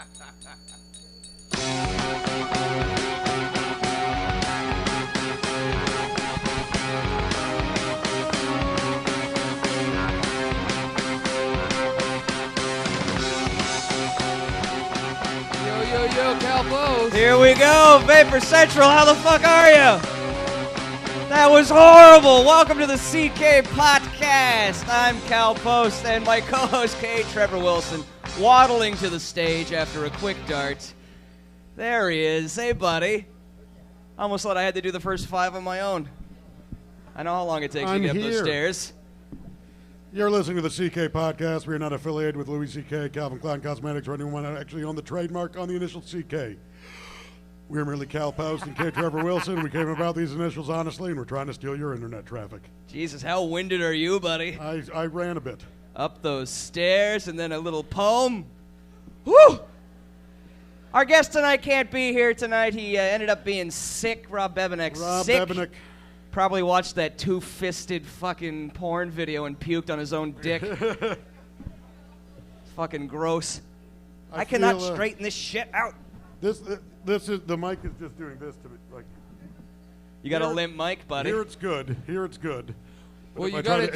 Yo, Calpos. Here we go, Vapor Central. How the fuck are you? That was horrible. Welcome to the CK-POTcast. I'm Cal Post, and my co-host Trevor Wilson, waddling to the stage after a quick dart. There he is. Hey, buddy. I almost thought I had to do the first 5 on my own. I know how long it takes to get up those stairs. You're listening to the CK-Podcast. We are not affiliated with Louis C.K., Calvin Klein Cosmetics, or anyone actually own the trademark on the initial CK. We're merely Cal Post and Trevor Wilson. We came about these initials honestly, and we're trying to steal your internet traffic. Jesus, how winded are you, buddy? I ran a bit. Up those stairs, and then a little poem. Woo! Our guest tonight can't be here tonight. He ended up being sick. Rob Bebenek. Sick. Probably watched that two-fisted fucking porn video and puked on his own dick. Fucking gross. I cannot straighten this shit out. This is the mic is just doing this to me. Like, you got a limp mic, buddy. Here it's good. Well, you gotta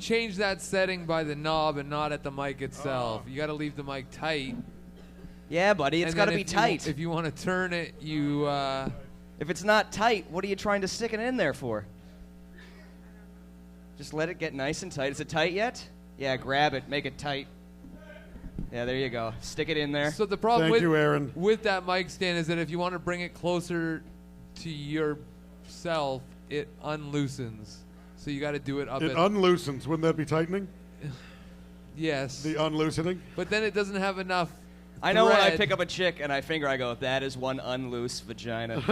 change that setting by the knob and not at the mic itself. You gotta leave the mic tight. Yeah, buddy, it's gotta be tight. If you want to turn it, you. If it's not tight, what are you trying to stick it in there for? Just let it get nice and tight. Is it tight yet? Yeah, grab it, make it tight. Yeah, there you go. Stick it in there. So the problem Aaron. with that mic stand is that if you want to bring it closer to yourself, it unloosens. So you got to do it up. It unloosens. Wouldn't that be tightening? Yes. The unloosening? But then it doesn't have enough. I know when I pick up a chick and I go, that is one unloose vagina.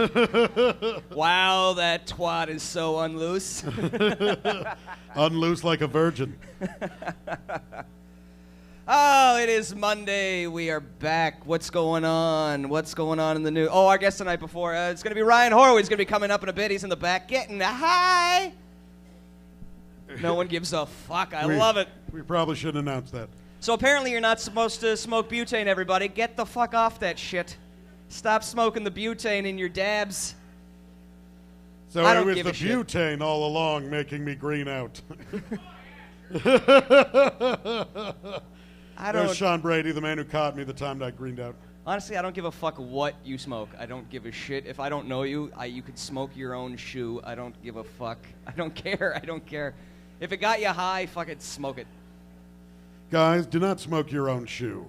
Wow, that twat is so unloose. Unloose like a virgin. Oh, it is Monday. We are back. What's going on? What's going on in the news? Oh, our guest tonight before, it's going to be Ryan Horwood. He's going to be coming up in a bit. He's in the back getting a hi. No one gives a fuck. I love it. We probably shouldn't announce that. So apparently you're not supposed to smoke butane, everybody. Get the fuck off that shit. Stop smoking the butane in your dabs. So it was the butane all along making me green out. There's Sean Brady, the man who caught me the time that I greened out. Honestly, I don't give a fuck what you smoke. I don't give a shit. If I don't know you, you could smoke your own shoe. I don't give a fuck. I don't care. If it got you high, fuck it, smoke it. Guys, do not smoke your own shoe.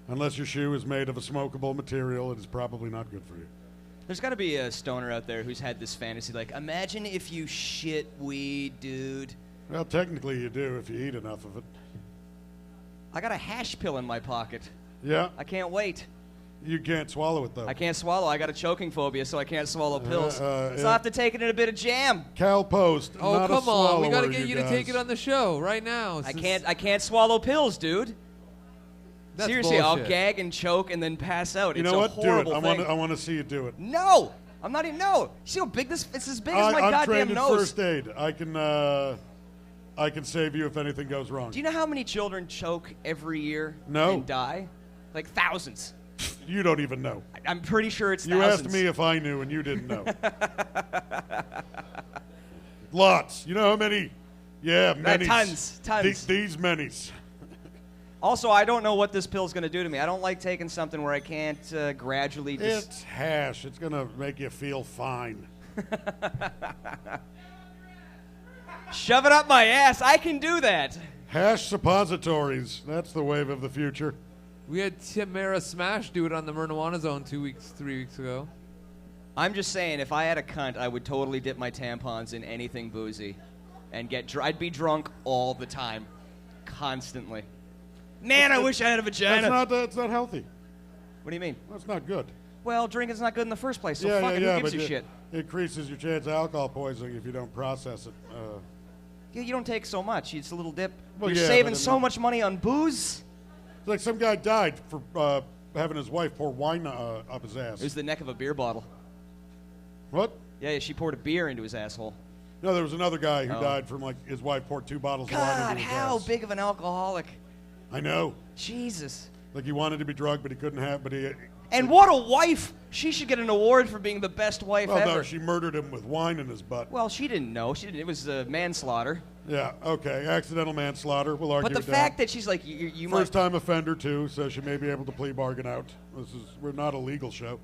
Unless your shoe is made of a smokable material, it is probably not good for you. There's got to be a stoner out there who's had this fantasy, like, imagine if you shit weed, dude. Well, technically you do if you eat enough of it. I got a hash pill in my pocket. Yeah? I can't wait. You can't swallow it, though. I can't swallow. I got a choking phobia, so I can't swallow pills. So I'll have to take it in a bit of jam. Cal Post, oh, not come a on. We got to get you to take it on the show right now. I can't swallow pills, dude. That's seriously, bullshit. I'll gag and choke and then pass out. You it's know what? a horrible do it. thing. I want to see you do it. No! I'm not even, no. See how big this, it's as big as my I'm goddamn trained in nose. first aid. I can save you if anything goes wrong. Do you know how many children choke every year and die? Like thousands. You don't even know. I'm pretty sure it's you thousands. You asked me if I knew, and you didn't know. Lots. You know how many? Yeah, many. Tons. These many's. Also, I don't know what this pill's going to do to me. I don't like taking something where I can't gradually just... It's hash. It's going to make you feel fine. Shove it up my ass. I can do that. Hash suppositories. That's the wave of the future. We had Tamara Smash do it on the Marijuana Zone 3 weeks ago. I'm just saying, if I had a cunt, I would totally dip my tampons in anything boozy and I'd be drunk all the time. Constantly. Man, I wish I had a vagina. That's not healthy. What do you mean? That's not good. Well, drinking's not good in the first place, so fucking who gives a shit? It increases your chance of alcohol poisoning if you don't process it. Yeah, you don't take so much. It's a little dip. Well, You're saving so much money on booze. It's like some guy died for having his wife pour wine up his ass. It was the neck of a beer bottle. What? Yeah, she poured a beer into his asshole. No, there was another guy who died from, like, his wife poured 2 bottles of wine into his ass. God, how big of an alcoholic. I know. Jesus. Like he wanted to be drunk, but he couldn't have. But he. And what a wife! She should get an award for being the best wife Well, ever. no, she murdered him with wine in his butt. Well, she didn't know. She didn't. It was manslaughter. Yeah. Okay. Accidental manslaughter. We'll argue. But the fact that she's like, you might. First time offender too, so she may be able to plea bargain out. We're not a legal show.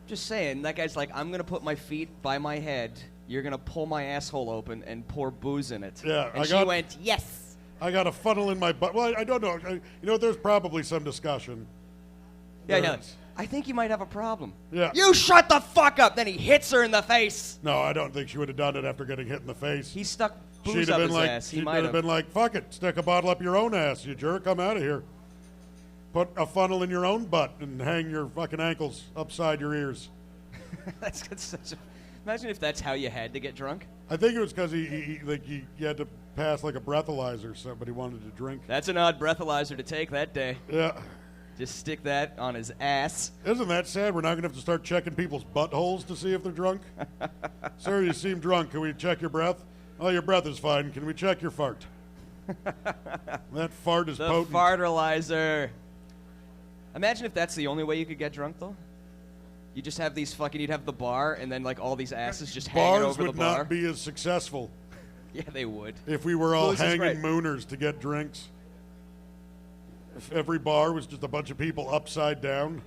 Just saying, that guy's like, I'm gonna put my feet by my head. You're gonna pull my asshole open and pour booze in it. Yeah. And she went, yes. I got a funnel in my butt. Well, I don't know. You know, there's probably some discussion. Yeah. I think you might have a problem. Yeah. You shut the fuck up. Then he hits her in the face. No, I don't think she would have done it after getting hit in the face. He stuck booze She'd up have been his like, ass. He she'd might have been like, fuck it, stick a bottle up your own ass, you jerk. I'm out of here. Put a funnel in your own butt and hang your fucking ankles upside your ears. That's such a. Imagine if that's how you had to get drunk. I think it was because he had to pass like a breathalyzer, so but he wanted to drink. That's an odd breathalyzer to take that day. Yeah. Just stick that on his ass. Isn't that sad? We're now going to have to start checking people's buttholes to see if they're drunk. Sir, you seem drunk. Can we check your breath? Oh, your breath is fine. Can we check your fart? That fart is potent. The farteralyzer. Imagine if that's the only way you could get drunk, though. You just have these fucking, you'd have the bar, and then like all these asses just hanging over the bar. Bars would not be as successful. Yeah, they would. If we were all Louis is hanging right. mooners to get drinks. If every bar was just a bunch of people upside down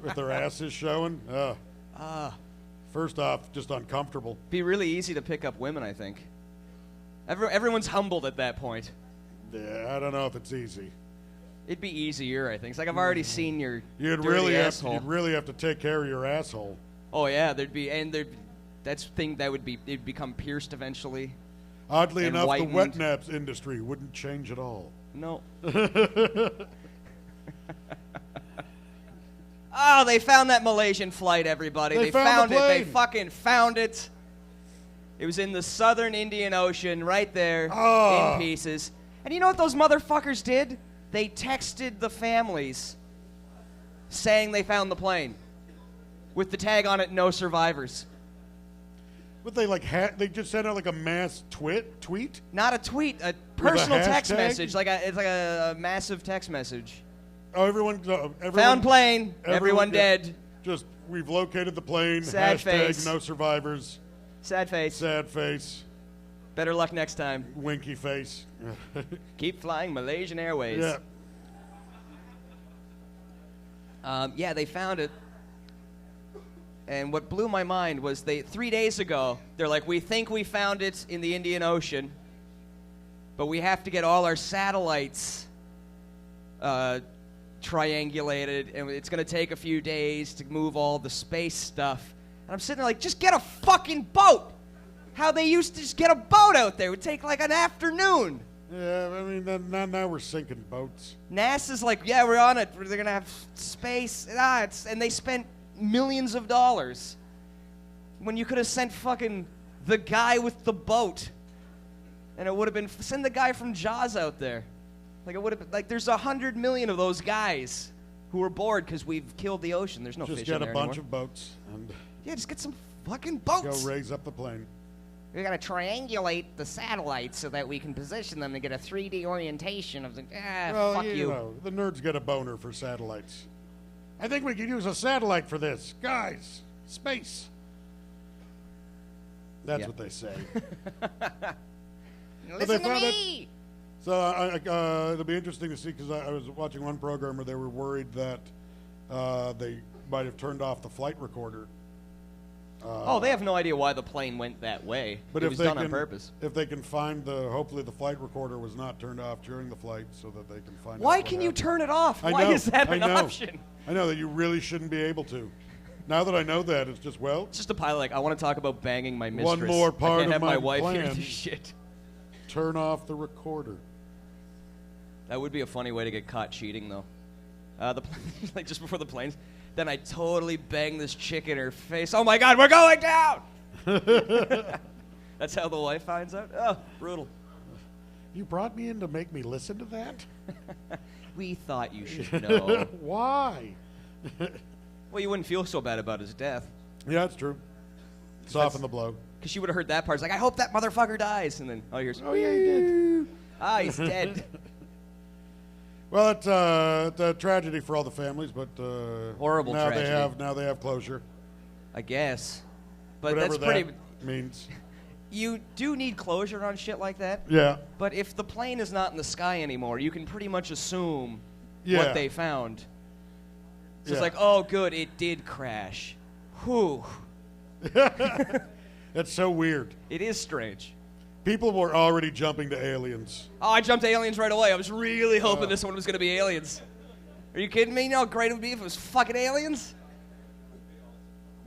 with their asses showing. First off, just uncomfortable. Be really easy to pick up women, I think. Everyone's humbled at that point. Yeah, I don't know if it's easy. It'd be easier, I think. It's like I've already seen your You'd dirty really asshole. you'd really have to take care of your asshole. Oh yeah, it'd become pierced eventually. Oddly And enough, whitened. the wet naps industry wouldn't change at all. No. Oh, they found that Malaysian flight, everybody. They found found the it. They plane. fucking found it. It was in the southern Indian Ocean, right there, Oh. in pieces. And you know what those motherfuckers did? They texted the families saying they found the plane with the tag on it, no survivors. But they they just sent out like a mass tweet? Not a tweet, a personal text hashtag? message. It's like a massive text message. Oh, everyone Found plane, everyone yeah, dead. Just, we've located the plane, Sad hashtag face. no survivors, Sad face. sad face, Better luck next time. winky face. Keep flying Malaysian Airways. Yeah. Yeah, they found it. And what blew my mind was 3 days ago, they're like, we think we found it in the Indian Ocean, but we have to get all our satellites triangulated, and it's going to take a few days to move all the space stuff. And I'm sitting there like, just get a fucking boat. How they used to just get a boat out there. It would take like an afternoon. Yeah, I mean, now we're sinking boats. NASA's like, yeah, we're on it. They're going to have space. And they spent millions of dollars when you could have sent fucking the guy with the boat. And it would have been, send the guy from Jaws out there. Like, it would have been, like, there's 100 million of those guys who are bored because we've killed the ocean. There's no Just fish get in a there bunch anymore. of boats and Yeah, just get some fucking boats. go raise up the plane. We gotta triangulate the satellites so that we can position them to get a 3D orientation of the. Well, fuck you. know, the nerds get a boner for satellites. I think we could use a satellite for this. Guys, space. That's Yeah. what they say. Listen to found me. So it'll be interesting to see, because I was watching one program where they were worried that they might have turned off the flight recorder. Oh, they have no idea why the plane went that way. But it if was they done can, on purpose. if they can find hopefully the flight recorder was not turned off during the flight, so that they can find. Why out can what you happened. turn it off? I Why know, is that I an know. option? I know that you really shouldn't be able to. Now that I know that, it's just It's just a pilot. Like, I want to talk about banging my mistress. One more part I can't of have my my wife hear plan. this shit. turn off the recorder. That would be a funny way to get caught cheating, though. Like just before the planes. Then I totally bang this chick in her face. Oh my God, we're going down! That's how the wife finds out. Oh, brutal. You brought me in to make me listen to that? We thought you should know. Why? Well, you wouldn't feel so bad about his death. Yeah, it's true. Soften the blow. Because she would have heard that part. It's like, I hope that motherfucker dies. And then, oh, here's, Oh, yeah, he did. ah, he's dead. Well, it's a tragedy for all the families, but Horrible now tragedy. they have closure. I guess. But Whatever that's pretty. that means. You do need closure on shit like that. Yeah. But if the plane is not in the sky anymore, you can pretty much assume Yeah. what they found. So Yeah. it's like, oh, good, it did crash. Whew. That's so weird. It is strange. People were already jumping to aliens. Oh, I jumped to aliens right away. I was really hoping this one was going to be aliens. Are you kidding me? You know how great it would be if it was fucking aliens?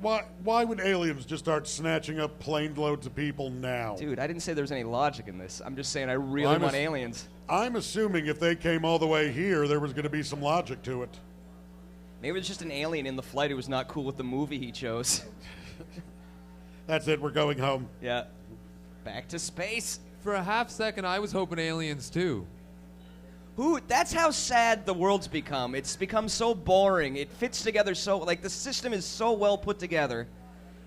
Why would aliens just start snatching up plane loads of people now? Dude, I didn't say there was any logic in this. I'm just saying I really want aliens. I'm assuming if they came all the way here, there was going to be some logic to it. Maybe it's just an alien in the flight who was not cool with the movie he chose. That's it. We're going home. Yeah. Back to space. For a half second, I was hoping aliens too. That's how sad the world's become. It's become so boring. It fits together so, like, the system is so well put together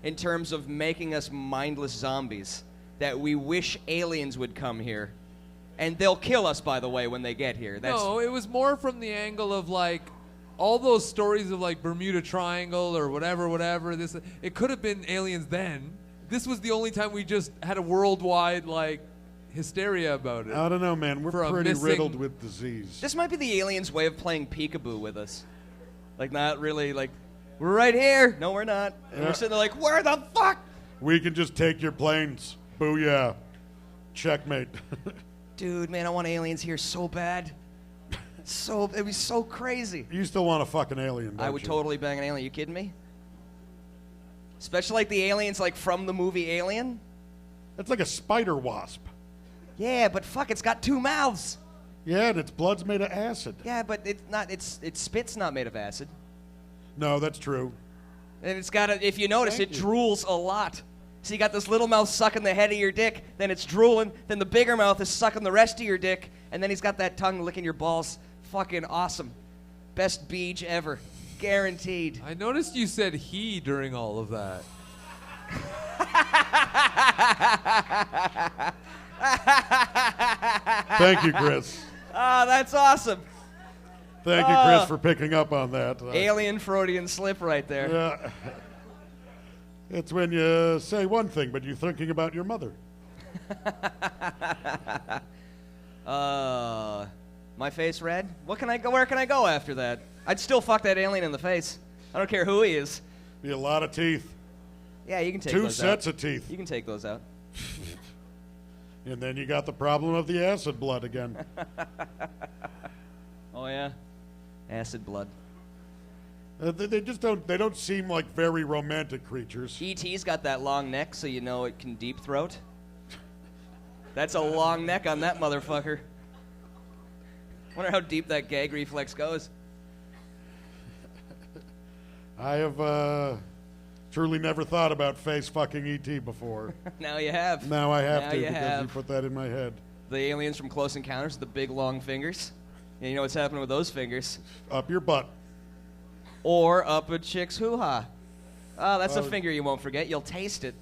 in terms of making us mindless zombies that we wish aliens would come here. And they'll kill us, by the way, when they get here. No, it was more from the angle of, like, all those stories of, like, Bermuda Triangle or whatever. It could have been aliens then. This was the only time we just had a worldwide, like, hysteria about it. I don't know, man. We're For a pretty missing- riddled with disease. This might be the aliens' way of playing peekaboo with us. Like, not really, like, we're right here. No, we're not. And we're sitting there like, where the fuck? We can just take your planes. Booyah. Checkmate. Dude, man, I want aliens here so bad. It'd be so crazy. You still want a fucking alien, don't I would you? totally bang an alien. You kidding me? Especially like the aliens like from the movie Alien. It's like a spider wasp. Yeah, but fuck, it's got 2 mouths. Yeah, and its blood's made of acid. Yeah, but it's not. Its spit's not made of acid. No, that's true. And it's got if you notice, Thank it you. drools a lot. So you got this little mouth sucking the head of your dick, then it's drooling, then the bigger mouth is sucking the rest of your dick, and then he's got that tongue licking your balls. Fucking awesome. Best beach ever. Guaranteed. I noticed you said he during all of that. Thank you, Chris. Oh, that's awesome. Thank you, Chris, for picking up on that. Alien Freudian slip right there. Yeah. It's when you say one thing, but you're thinking about your mother. My face red? Where can I go after that? I'd still fuck that alien in the face. I don't care who he is. Be a lot of teeth. Yeah, you can take 2 those sets out. of teeth. You can take those out. And then you got the problem of the acid blood again. Oh yeah, acid blood. They just don't seem like very romantic creatures. E.T.'s got that long neck, so you know it can deep throat. That's a long neck on that motherfucker. Wonder how deep that gag reflex goes. I have truly never thought about face fucking E.T. before. Now you have. Now I have Now to you because have. you put that in my head. The aliens from Close Encounters, the big long fingers. Yeah, you know what's happening with those fingers. Up your butt. Or up a chick's hoo-ha. Oh, that's a finger you won't forget. You'll taste it.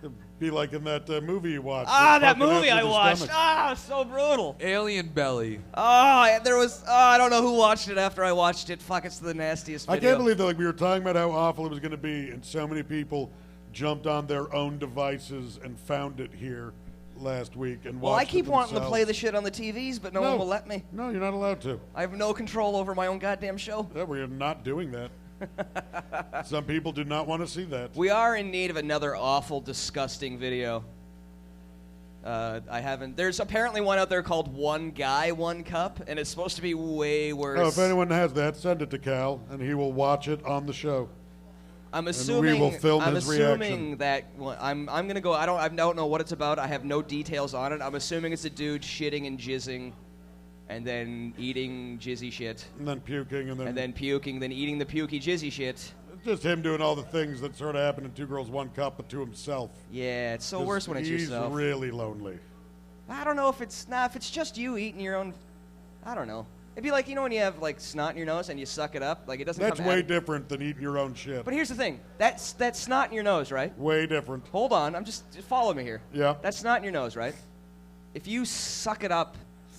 It'd be like in that movie you watched. Ah, with that fucking movie after I the watched. stomach. Ah, so brutal. Alien belly. Oh, there was. Oh, I don't know who watched it after I watched it. Fuck, it's the nastiest I video. can't believe that we were talking about how awful it was going to be, and so many people jumped on their own devices and found it here last week and Well, I watched keep it wanting to themselves. play the shit on the TVs, but no one will let me. No, you're not allowed to. I have no control over my own goddamn show. Yeah, we're not doing that. Some people do not want to see that. We are in need of another awful, disgusting video. I haven't. There's apparently one out there called One Guy, One Cup, and it's supposed to be way worse. Oh, if anyone has that, send it to Cal, and he will watch it on the show. I'm assuming. will film I'm his assuming reaction. that well, I'm gonna go. I don't know what it's about. I have no details on it. I'm assuming it's a dude shitting and jizzing, and then eating jizzy shit, And then puking, and then puking, then eating the pukey jizzy shit. just him doing all the things that sort of happen in Two Girls, One Cup, but to himself. Yeah, it's so 'Cause worse when it's he's yourself. really lonely. I don't know if it's if it's just you eating your own. I don't know. It'd be like, you know, when you have like snot in your nose and you suck it up, like it doesn't. That's come way out. different than eating your own shit. But here's the thing. That's snot in your nose, right? Way different. Hold on. Just follow me here. Yeah. That's snot in your nose, right? If you suck it up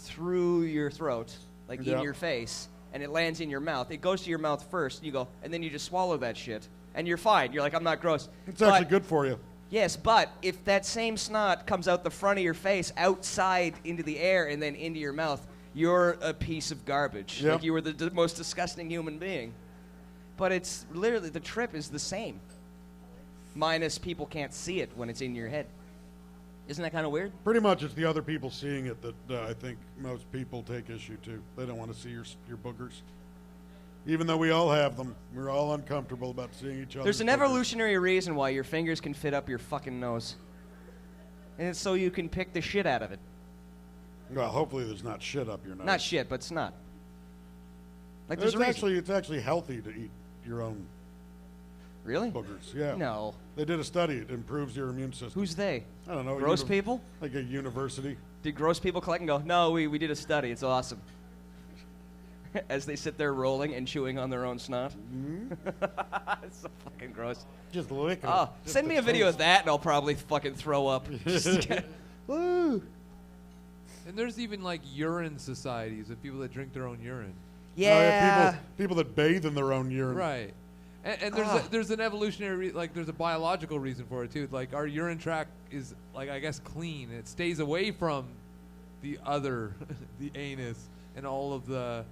through your throat, like Yeah. in your face, and it lands in your mouth. It goes to your mouth first, and you go, and then you just swallow that shit, and you're fine. You're like, I'm not gross. It's actually good for you. Yes, but if that same snot comes out the front of your face, outside into the air, and then into your mouth, you're a piece of garbage. Yep. Like you were the most disgusting human being. But it's literally, the trip is the same. Minus people can't see it when it's in your head. Isn't that kind of weird? Pretty much it's the other people seeing it that I think most people take issue to. They don't want to see your boogers. Even though we all have them, we're all uncomfortable about seeing each other. There's an evolutionary reason why your fingers can fit up your fucking nose. And it's so you can pick the shit out of it. Well, hopefully there's not shit up your nose. Not shit, but snot. Like there's a reason. It's actually healthy to eat your own Really? boogers. Yeah. No. They did a study. It improves your immune system. Who's they? I don't know. Gross people? Like a university. Did gross people collect and go, no, we did a study. It's awesome. As they sit there rolling and chewing on their own snot. Mm-hmm. It's so fucking gross. Just lick it. Oh, Just send the me a video toast. of that and I'll probably fucking throw up. Woo. And there's even like urine societies of people that drink their own urine. Yeah. People that bathe in their own urine. Right. And there's an evolutionary, there's a biological reason for it too. Like our urine tract is I guess clean. It stays away from the other, the anus and all of the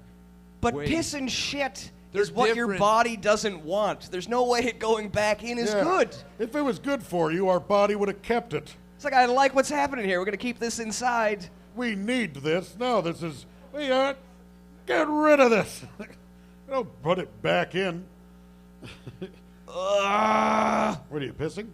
But waste. piss and shit They're is what your different. body doesn't want. There's no way it going back in is Yeah. good. If it was good for you, our body would have kept it. It's like, I like what's happening here. We're going to keep this inside. We need this. No, this is. Get rid of this. Don't put it back in. What are you pissing?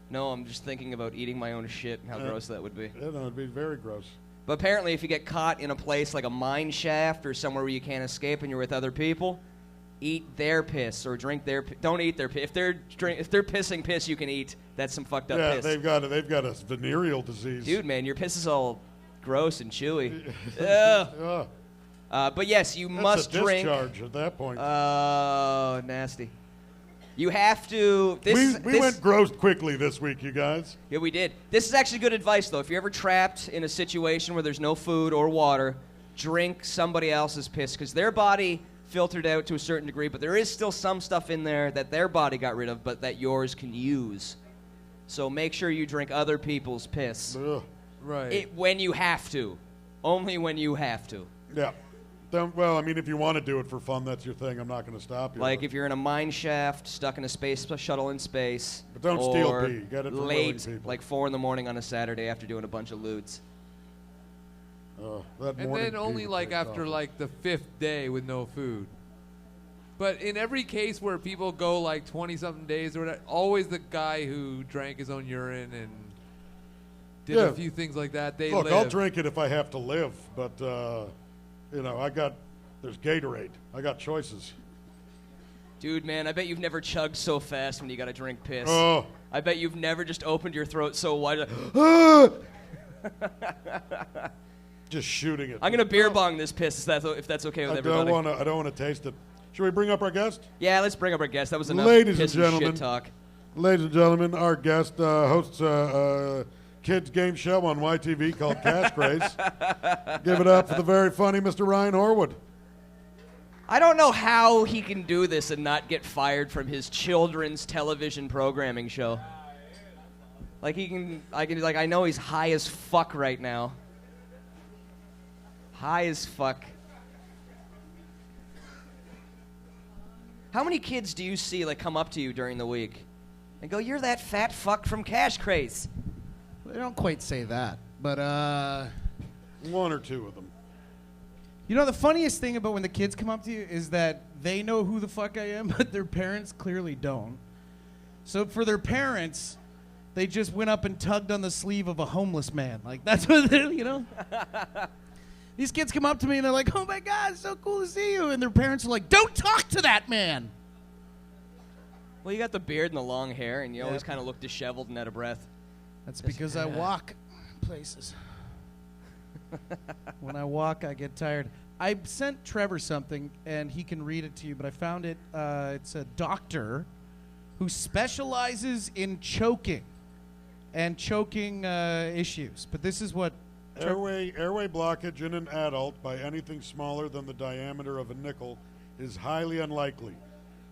No, I'm just thinking about eating my own shit and how gross that would be. Yeah, no, it'd be very gross. But apparently, if you get caught in a place like a mine shaft or somewhere where you can't escape and you're with other people, eat their piss or drink their piss. Don't eat their piss. If they're pissing piss you can eat, that's some fucked up Yeah, piss. they've got a venereal disease. Dude, man, your piss is all gross and chewy. Ugh. Ugh. But yes, you That's must a drink. discharge at that point. Oh, nasty. You have to. We went gross quickly this week, you guys. Yeah, we did. This is actually good advice, though. If you're ever trapped in a situation where there's no food or water, drink somebody else's piss, because their body filtered out to a certain degree, but there is still some stuff in there that their body got rid of, but that yours can use. So make sure you drink other people's piss. Ugh. Right. When you have to. Only when you have to. Yeah. Well, I mean, if you want to do it for fun, that's your thing. I'm not going to stop you. Like if you're in a mine shaft, stuck in a space shuttle in space. But don't steal or pee. Get it from late, willing people. like 4 in the morning on a Saturday after doing a bunch of loots. That And morning then only pee like takes after off. like the 5th day with no food. But in every case where people go like 20-something days or whatever, always the guy who drank his own urine and did Yeah. a few things like that, they Look, live. I'll drink it if I have to live, but there's Gatorade. I got choices. Dude, man, I bet you've never chugged so fast when you got to drink piss. Oh. I bet you've never just opened your throat so wide. Just shooting it. I'm gonna beer bong this piss if that's okay with I everybody. don't want to taste it. Should we bring up our guest? Yeah, let's bring up our guest. That was enough Ladies piss and gentlemen. shit talk. Ladies and gentlemen, our guest hosts a kids game show on YTV called Cash Craze. Give it up for the very funny Mr. Ryan Horwood. I don't know how he can do this and not get fired from his children's television programming show. Like I know he's high as fuck right now. High as fuck. How many kids do you see come up to you during the week and go, "You're that fat fuck from Cash Craze"? They don't quite say that, but One or two of them. you know the funniest thing about when the kids come up to you is that they know who the fuck I am, but their parents clearly don't. So for their parents, they just went up and tugged on the sleeve of a homeless man. Like that's what they. These kids come up to me and they're like, "Oh my God, it's so cool to see you," and their parents are like, "Don't talk to that man." Well, you got the beard and the long hair, and you always Yep. kind of look disheveled and out of breath. That's because I walk places. When I walk, I get tired. I sent Trevor something, and he can read it to you, but I found it. It's a doctor who specializes in choking and choking issues. But this is what Airway blockage in an adult by anything smaller than the diameter of a nickel is highly unlikely.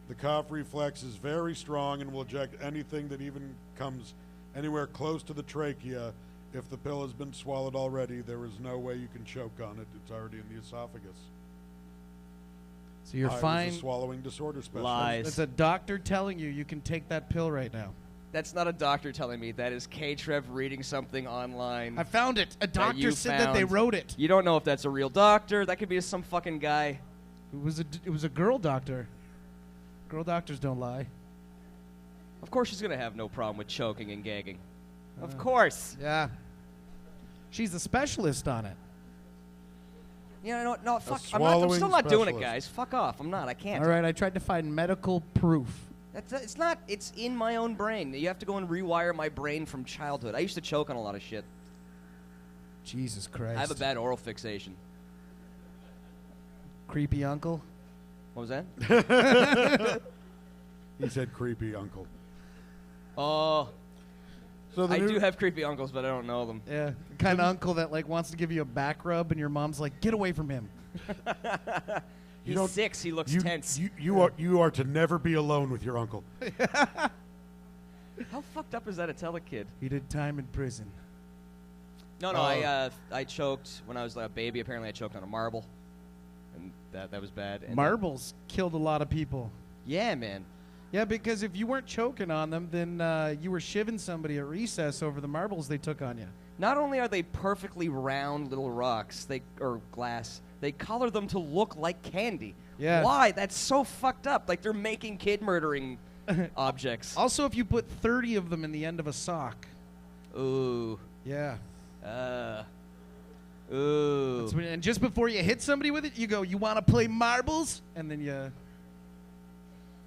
The cough reflex is very strong and will eject anything that even comes anywhere close to the trachea. If the pill has been swallowed already, there is no way you can choke on it. It's already in the esophagus. So you're I was fine. a swallowing disorder specialist. Lies. It's a doctor telling you can take that pill right now. That's not a doctor telling me. That is K-Trev reading something online. I found it. A doctor you said that they found. wrote it. You don't know if that's a real doctor. That could be some fucking guy. It was a girl doctor. Girl doctors don't lie. Of course she's going to have no problem with choking and gagging. Of course. Yeah. She's a specialist on it. You know what? No, fuck. I'm swallowing still not doing it, specialist. guys. Fuck off. I'm not. I can't. All right, I tried to find medical proof. It's not. It's in my own brain. You have to go and rewire my brain from childhood. I used to choke on a lot of shit. Jesus Christ. I have a bad oral fixation. Creepy uncle. What was that? He said creepy uncle. Oh, So the I new, do have creepy uncles, but I don't know them. Yeah, the kind of uncle that like wants to give you a back rub, and your mom's like, "Get away from him." He's don't- 6. He looks you, tense. you are to never be alone with your uncle. How fucked up is that to tell a kid? He did time in prison. No, I choked when I was like a baby. Apparently, I choked on a marble, and that was bad. And Marbles killed a lot of people. yeah, man. Yeah, because if you weren't choking on them, then you were shivving somebody at recess over the marbles they took on you. Not only are they perfectly round little rocks, or glass, they color them to look like candy. Yeah. Why? That's so fucked up. Like they're making kid murdering objects. Also, if you put 30 of them in the end of a sock. Ooh. Yeah. Ooh. That's and just before you hit somebody with it, you go, "You want to play marbles?" And then you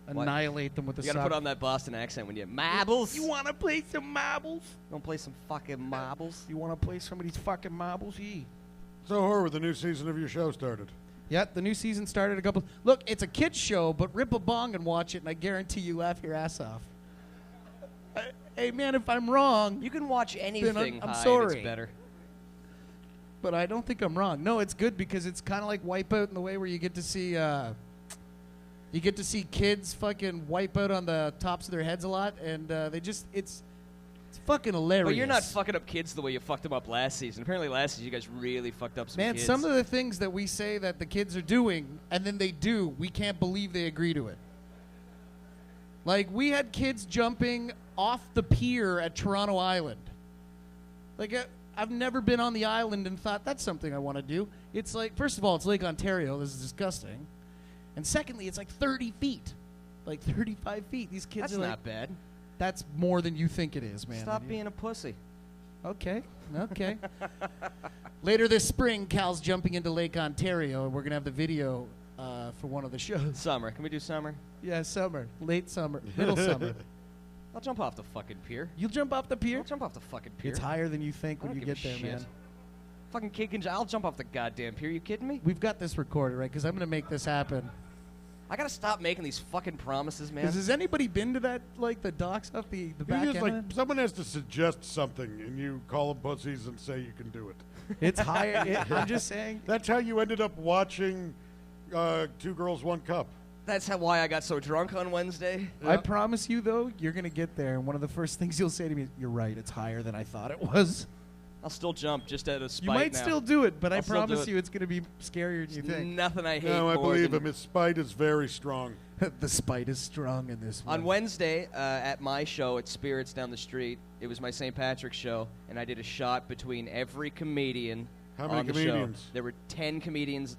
annihilate them with the You gotta sock. put on that Boston accent when you marbles. You want to play some marbles? Don't play some fucking marbles. You want to play some of these fucking marbles? Yeah. So, Horwood, the new season of your show started. Yeah, the new season started a couple. Look, it's a kids show, but rip a bong and watch it, and I guarantee you laugh your ass off. Hey, man, if I'm wrong, You can watch anything. I'm high and sorry. It's better. but I don't think I'm wrong. No, it's good because it's kind of like Wipeout in the way where you get to see kids fucking wipe out on the tops of their heads a lot, and it's fucking hilarious. But you're not fucking up kids the way you fucked them up last season. Apparently, last season you guys really fucked up some Man, kids. some of the things that we say that the kids are doing, and then they do, we can't believe they agree to it. Like, we had kids jumping off the pier at Toronto Island. Like, I've never been on the island and thought, that's something I want to do. It's like, first of all, it's Lake Ontario. This is disgusting. And secondly, it's like 30 feet. Like 35 feet. These kids That's are like, not bad. that's more than you think it is, man. Stop being a pussy. Okay. Later this spring, Cal's jumping into Lake Ontario, and we're going to have the video for one of the shows. Summer. Can we do summer? Yeah, summer. Late summer. Middle summer. I'll jump off the fucking pier. You'll jump off the pier? I'll jump off the fucking pier. It's higher than you think I when don't you give get a there, shit. man. Fucking kid can. I'll jump off the goddamn pier. You kidding me? We've got this recorded, right? Because I'm going to make this happen. I gotta stop making these fucking promises, man. Has anybody been to that, like, the docks up the back You just, end? someone has to suggest something, and you call them pussies and say you can do it. It's higher. I'm just saying. That's how you ended up watching Two Girls, One Cup. That's why I got so drunk on Wednesday. I promise you, though, you're going to get there, and one of the first things you'll say to me is, "You're right, it's higher than I thought it was." I'll still jump just out of spite. You might now. still do it, but I I'll still do promise it. you it's going to be scarier than you think. Nothing I hate No, I more believe than him. His spite is very strong. The spite is strong in this one. On Wednesday, at my show at Spirits down the street, it was my St. Patrick's show, and I did a shot between every comedian How many on the comedians? show. There were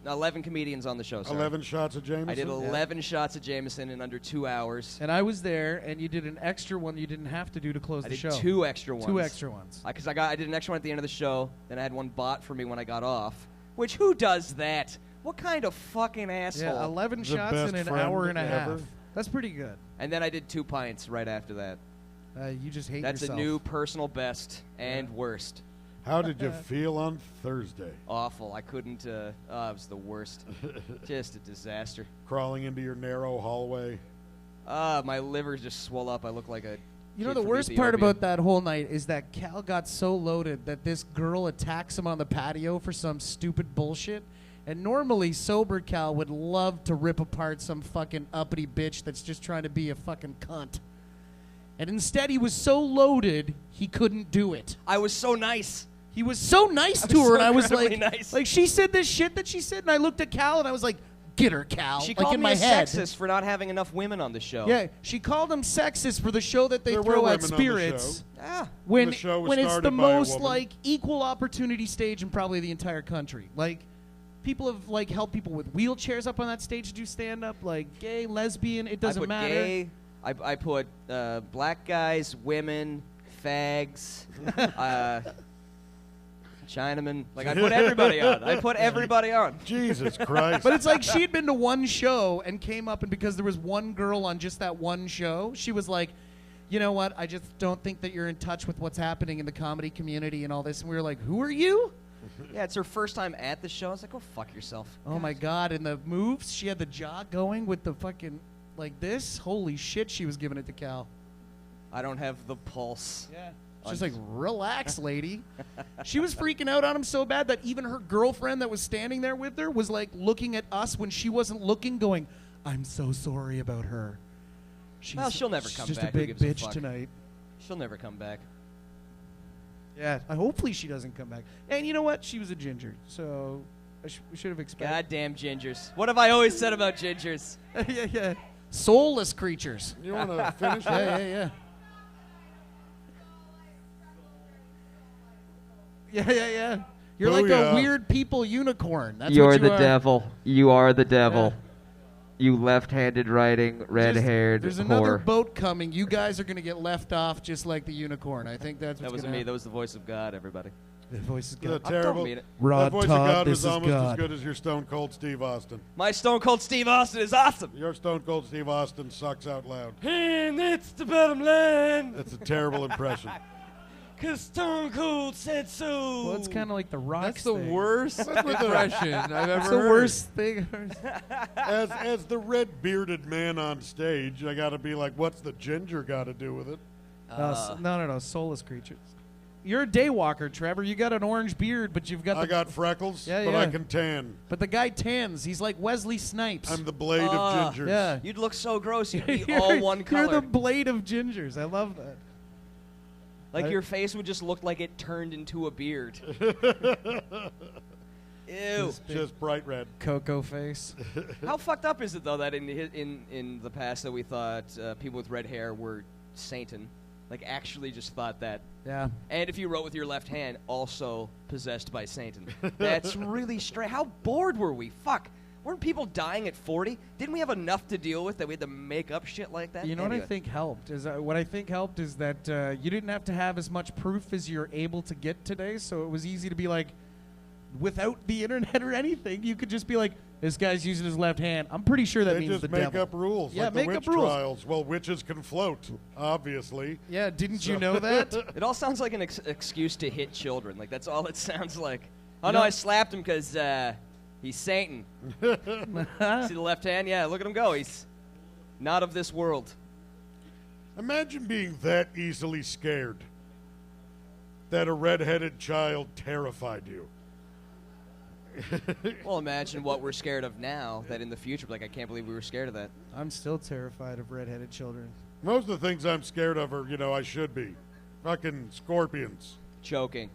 11 comedians on the show. Sorry. 11 shots of Jameson? I did 11 shots of Jameson in under 2 hours. And I was there, and you did an extra one you didn't have to do to close I the did show. 2 extra ones. 2 extra ones. Because I did an extra one at the end of the show, then I had one bought for me when I got off. Which, who does that? What kind of fucking asshole? Yeah, 11 The shots best in an friend hour and a half. ever. That's pretty good. And then I did 2 pints right after that. You just hate That's yourself. a new personal best and worst. How did you feel on Thursday? Awful. I couldn't. It was the worst. Just a disaster. Crawling into your narrow hallway? My liver just swelled up. I look like a You know, kid the from worst Ethiopia. part about that whole night is that Cal got so loaded that this girl attacks him on the patio for some stupid bullshit. And normally, sober Cal would love to rip apart some fucking uppity bitch that's just trying to be a fucking cunt. And instead, he was so loaded, he couldn't do it. I was so nice. He was so nice to was her, so and I was incredibly like, nice. like she said this shit that she said, and I looked at Cal, and I was like, get her, Cal. She like called in me my a head. sexist for not having enough women on the show. Yeah, she called him sexist for the show that they There were throw women at on the spirits. show. Ah. When The show was when it's started the by a most woman. like equal opportunity stage in probably the entire country. Like people have like helped people with wheelchairs up on that stage to do stand up, like gay, lesbian, it doesn't I put matter. gay. I put black guys, women, fags, Chinamen. Like I put everybody on. I put everybody on. Jesus Christ. But it's like she'd been to one show and came up, and because there was one girl on just that one show, she was like, you know what, I just don't think that you're in touch with what's happening in the comedy community and all this. And we were like, who are you? Yeah, it's her first time at the show. I was like, go fuck yourself. Oh my God, and the moves, she had the jaw going with the fucking, like this. Holy shit, she was giving it to Cal. I don't have the pulse. Yeah. She's like, relax, lady. She was freaking out on him so bad that even her girlfriend that was standing there with her was like looking at us when she wasn't looking, going, I'm so sorry about her. Well, she'll never come she's back. just Who a big gives a bitch fuck? tonight. She'll never come back. Yeah, hopefully she doesn't come back. And you know what? She was a ginger, so we should have expected. Goddamn gingers. What have I always said about gingers? Yeah, yeah. Soulless creatures. You want to finish Yeah, that? yeah, yeah. Yeah, yeah, yeah. You're like Booyah. a weird people unicorn. That's You're what you the are. devil. You are the devil. Yeah. You left-handed writing, red-haired There's another whore. boat coming. You guys are going to get left off just like the unicorn. I think that's what's That wasn't gonna me. That was the voice of God, everybody. The voice is The good. I terrible. don't mean it. Rod That voice Todd, of God this was is almost as God. good as your Stone Cold Steve Austin. My Stone Cold Steve Austin is awesome. Your Stone Cold Steve Austin sucks out loud. And it's the bottom line. That's a terrible impression. Because Stone Cold said so. Well, it's kind of like the rock. That's the worst what the- impression I've ever That's the heard. worst thing. As the red bearded man on stage, I got to be like, what's the ginger got to do with it? No. Soulless creatures. You're a daywalker, Trevor. You got an orange beard, but you've got I the. got freckles, Yeah, but I yeah. can tan. But the guy tans. He's like Wesley Snipes. I'm the blade of gingers. yeah. You'd look so gross. You'd be You're- all one You're color. the blade of gingers. I love that. Like your face would just look like it turned into a beard. Ew. Just bright red. Cocoa face. How fucked up is it though that in the past that we thought people with red hair were Satan, like actually just thought that. Yeah. And if you wrote with your left hand, also possessed by Satan. That's really strange. How bored were we? Fuck. Weren't people dying at 40? Didn't we have enough to deal with that we had to make up shit like that? You know what I Anyway. think helped is that you didn't have to have as much proof as you're able to get today, so it was easy to be like, without the internet or anything, you could just be like, this guy's using his left hand. I'm pretty sure that They means just the make devil. up rules, Yeah, like make the up witch rules. trials. Well, witches can float, obviously. Yeah, didn't you know that? It all sounds like an excuse to hit children. Like that's all it sounds like. Oh You no, know- I slapped him because he's Satan. See the left hand? Yeah, look at him go. He's not of this world. Imagine being that easily scared that a red-headed child terrified you. Well, imagine what we're scared of now. That in the future, like I can't believe we were scared of that. I'm still terrified of redheaded children. Most of the things I'm scared of are, I should be. Fucking scorpions. Choking.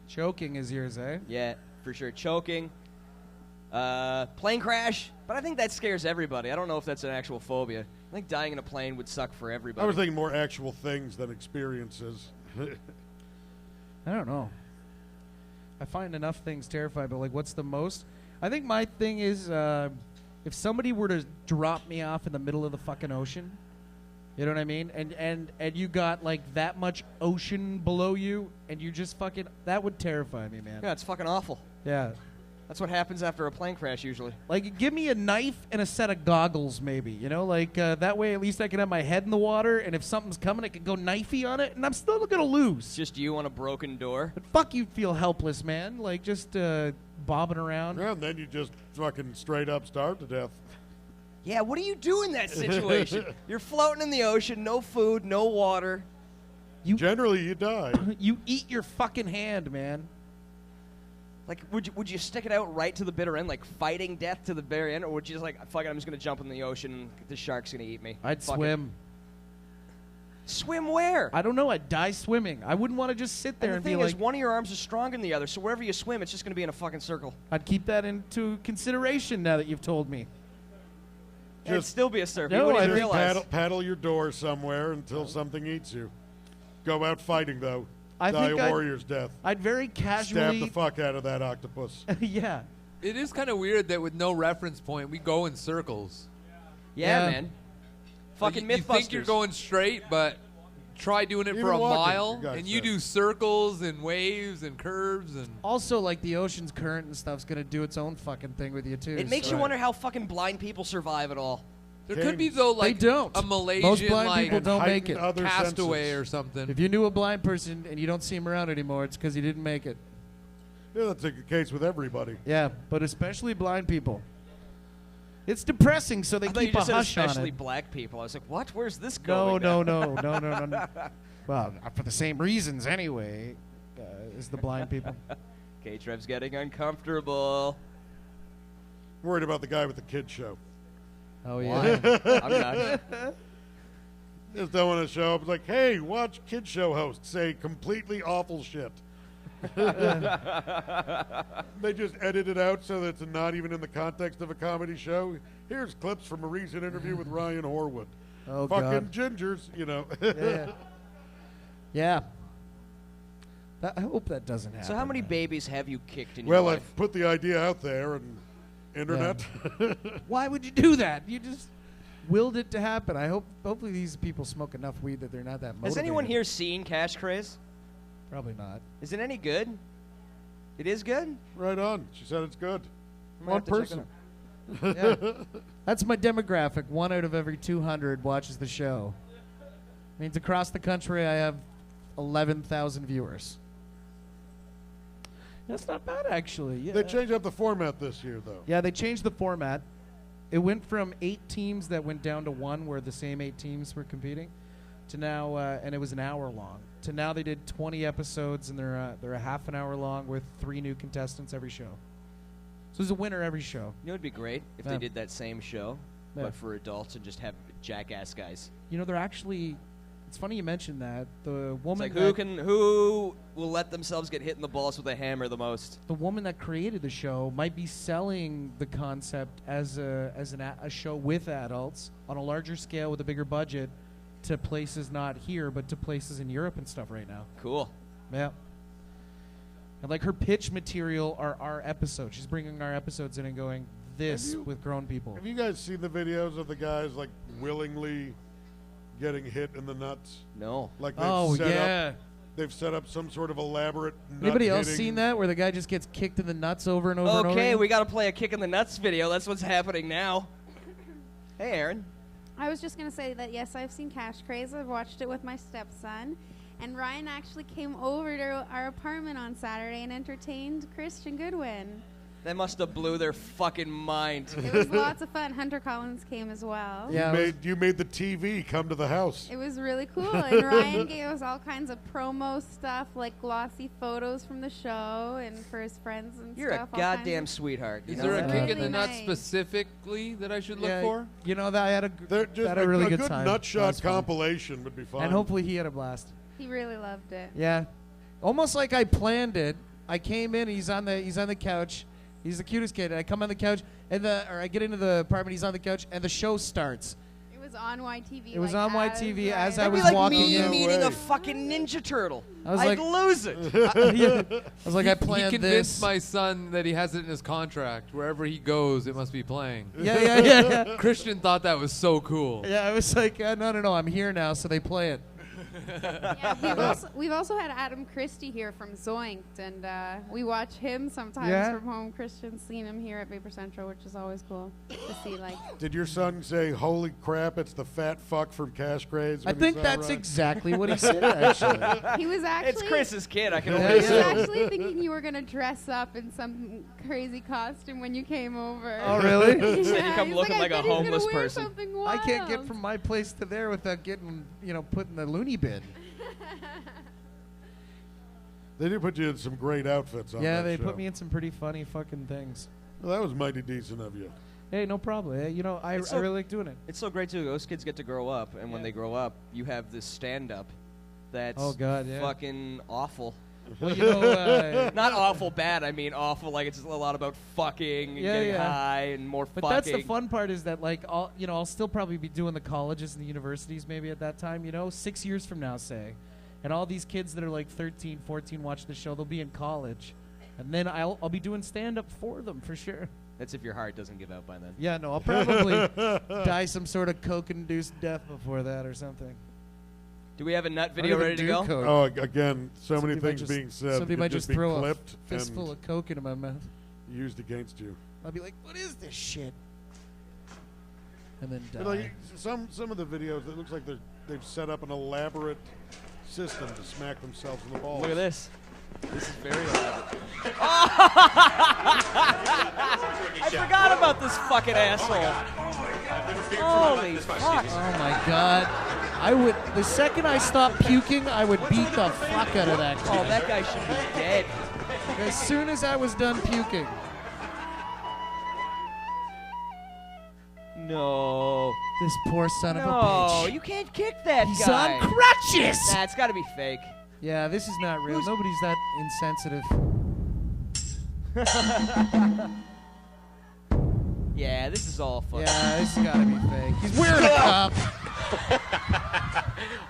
Choking is yours, eh? Yeah, for sure. Choking. Plane crash. But I think that scares everybody. I don't know if that's an actual phobia. I think dying in a plane would suck for everybody. I was thinking more actual things than experiences. I don't know. I find enough things terrifying, but like, what's the most? I think my thing is if somebody were to drop me off in the middle of the fucking ocean, you know what I mean? And you got like that much ocean below you, and you just fucking, that would terrify me, man. Yeah, it's fucking awful. Yeah. That's what happens after a plane crash usually. Like, give me a knife and a set of goggles, maybe. Like, that way at least I can have my head in the water, and if something's coming, I can go knifey on it, and I'm still going to lose. Just you on a broken door. But fuck, you feel helpless, man. Like, just bobbing around. Yeah, and then you just fucking straight up starve to death. Yeah, what do you do in that situation? You're floating in the ocean, no food, no water. Generally, you die. You eat your fucking hand, man. Like, would you stick it out right to the bitter end, like fighting death to the very end, or would you just like, fuck it, I'm just gonna jump in the ocean and the shark's gonna eat me? I'd Fuck swim. It. Swim where? I don't know. I'd die swimming. I wouldn't want to just sit there And and the be thing is, like. one of your arms is stronger than the other, so wherever you swim, it's just gonna be in a fucking circle. I'd keep that into consideration now that you've told me. It'd still be a circle. No, you wouldn't I even think realize. Paddle your door somewhere until something eats you. Go out fighting, though. I Die think a warrior's death. I'd very Stab casually. the fuck out of that octopus. Yeah. It is kind of weird that with no reference point, we go in circles. Yeah, Yeah. man. Like, Fucking you Mythbusters. think you're going straight, but try doing it for Even a walking, mile, you guys and you said. do circles and waves and curves and. Also, like the ocean's current and stuff's gonna do its own fucking thing with you too. It makes you Right. wonder how fucking blind people survive at all. There could be Kings. though like They don't. a Most Malaysian blind like people don't make it. Heightened other castaway senses. or something. If you knew a blind person and you don't see him around anymore, it's because he didn't make it. Yeah, that's the case with everybody. Yeah, but especially blind people. It's depressing, so they I thought you keep a just said hush on especially it. black people. I was like, what? Where's this No, going? no. Well, for the same reasons anyway, as the blind people. Okay, Trev's getting uncomfortable. Worried about the guy with the kid show. Oh yeah. I'm not. Just don't want to show up. It's like, hey, watch kid show hosts say completely awful shit. They just edit it out so that it's not even in the context of a comedy show. Here's clips from a recent interview with Ryan Horwood. Oh Fucking God. gingers, you know. Yeah. Yeah. I hope that doesn't happen. So how many man. babies have you kicked in Well, your life? I've put the idea out there and internet. Why would you do that? You just willed it to happen. Hopefully these people smoke enough weed that they're not that motivated. Has anyone here seen Cash Craze? Probably not. Is it any good? It is good? Right on. She said it's good. I might One have to check person. it Yeah. That's my demographic. 1 out of every 200 watches the show. Means across the country I have 11,000 viewers. That's not bad, actually. Yeah. They changed up the format this year, though. Yeah, they changed the format. It went from 8 teams that went down to 1, where the same 8 teams were competing, to now, and it was an hour long. To now they did 20 episodes, and they're a half an hour long with 3 new contestants every show. So there's a winner every show. You know, it'd be great if Yeah. they did that same show, Yeah. but for adults and just have jackass guys. You know, they're actually. It's funny you mentioned that. The It's woman. like that- who will let themselves get hit in the balls with a hammer the most? the woman that created the show might be selling the concept as a show with adults on a larger scale with a bigger budget to places not here but to places in Europe and stuff right now. Cool. Yeah. And like her pitch material are our episodes. She's bringing our episodes in and going this Have you- with grown people. Have you guys seen the videos of the guys like willingly getting hit in the nuts? No. Like they've Oh set yeah. up, they've set up some sort of elaborate. Anybody else nut-hitting- seen that where the guy just gets kicked in the nuts over and over and over? Okay, again? we got to play a kick in the nuts video. That's what's happening now. Hey, Erin. I was just going to say that, yes, I've seen Cash Craze. I've watched it with my stepson. And Ryan actually came over to our apartment on Saturday and entertained Christian Goodwin. That must have blew their fucking mind. It was lots of fun. Hunter Collins came as well. Yeah. it was- You made the TV come to the house. It was really cool. And Ryan gave us all kinds of promo stuff, like glossy photos from the show and for his friends and You're stuff. a all kinds goddamn of- sweetheart. You Is know there a that? kick in the Really nuts nice. specifically that I should look yeah, for? You know that I had a They're just had a really good good time. nut That shot was fun. compilation would be fun. And hopefully he had a blast. He really loved it. Yeah, almost like I planned it. I came in. He's on the couch. He's the cutest kid. And I come on the couch, I get into the apartment. He's on the couch, and the show starts. It was on YTV. It was like, on YTV as I That'd be was like walking me in. meeting way. a fucking Ninja Turtle. I was I'd like- lose it. I was like, I He planned convinced this. my son that he has it in his contract. Wherever he goes, it must be playing. Yeah. Christian thought that was so cool. Yeah, I was like, no, I'm here now, so they play it. Yeah, we've also had Adam Christie here from Zoinked, and we watch him sometimes from home. Christian's seen him here at Vapor Central, which is always cool to see. Like, Did your son say, "Holy crap, it's the fat fuck from Cash Craze"? I think that's exactly what he said, actually. he was actually. It's Chris's kid. I can He only was assume. actually thinking you were gonna dress up in some crazy costume when you came over. Oh, really? Yeah, You come he's looking like a I bet he's gonna homeless wear person. something I can't get wild." from my place to there without getting, put in the loony bin. They do put you in some great outfits on Yeah, that they show. put me in some pretty funny fucking things. Well, that was mighty decent of you. Hey, no problem. Hey, I It's so- really like doing it. It's so great too. Those kids get to grow up, and when they grow up, you have this stand-up that's Oh, God, yeah. fucking awful. Well, Not awful bad. I mean awful. Like it's a lot about fucking and Yeah, getting yeah. high and more But fucking. that's the fun part is that, like, I'll still probably be doing the colleges and the universities maybe at that time, 6 years from now, say. And all these kids that are like 13, 14 watch the show, they'll be in college. And then I'll be doing stand-up for them, for sure. That's if your heart doesn't give out by then. Yeah, no, I'll probably die some sort of coke-induced death before that or something. Do we have a nut I video don't even ready to do go? coke. Oh, again, so many Somebody might things just- being said Somebody could might just just be throw a clipped fistful and of coke into my mouth. used against you. I'll be like, what is this shit? And then die. But like, some of the videos, it looks like they've set up an elaborate system to smack themselves in the balls. Look at this. This is very elaborate. I forgot about this fucking asshole. Holy fuck. Oh my god. The second I stopped puking, I would beat the fuck out of that kid. Oh, that guy should be dead. As soon as I was done puking. No. This poor son of a No, bitch. you can't kick that He's guy. on crutches! Nah, it's got to be fake. Yeah, this is not real. Nobody's that insensitive. Yeah, this is all fucking. Yeah, this has got to be fake. He's wearing a cup.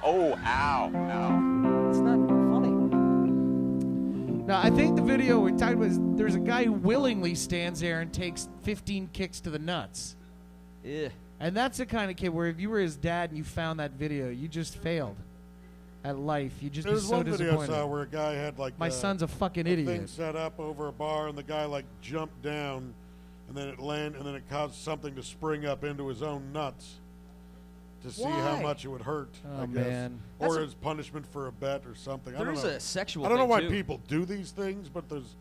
Oh, ow, ow. It's not funny. Now, I think the video we're talking about is there's a guy who willingly stands there and takes 15 kicks to the nuts. Ugh. And that's the kind of kid where if you were his dad and you found that video, you just failed at life. You'd just There be was so one video I disappointed. saw where a guy had like My son's a fucking a thing idiot. set up over a bar, and the guy like jumped down, and then it caused something to spring up into his own nuts to see how Why? much it would hurt. Oh, I guess. man. Or That's a- as punishment for a bet or something. I There don't is know. a sexual I don't know thing, why too. people do these things, but there's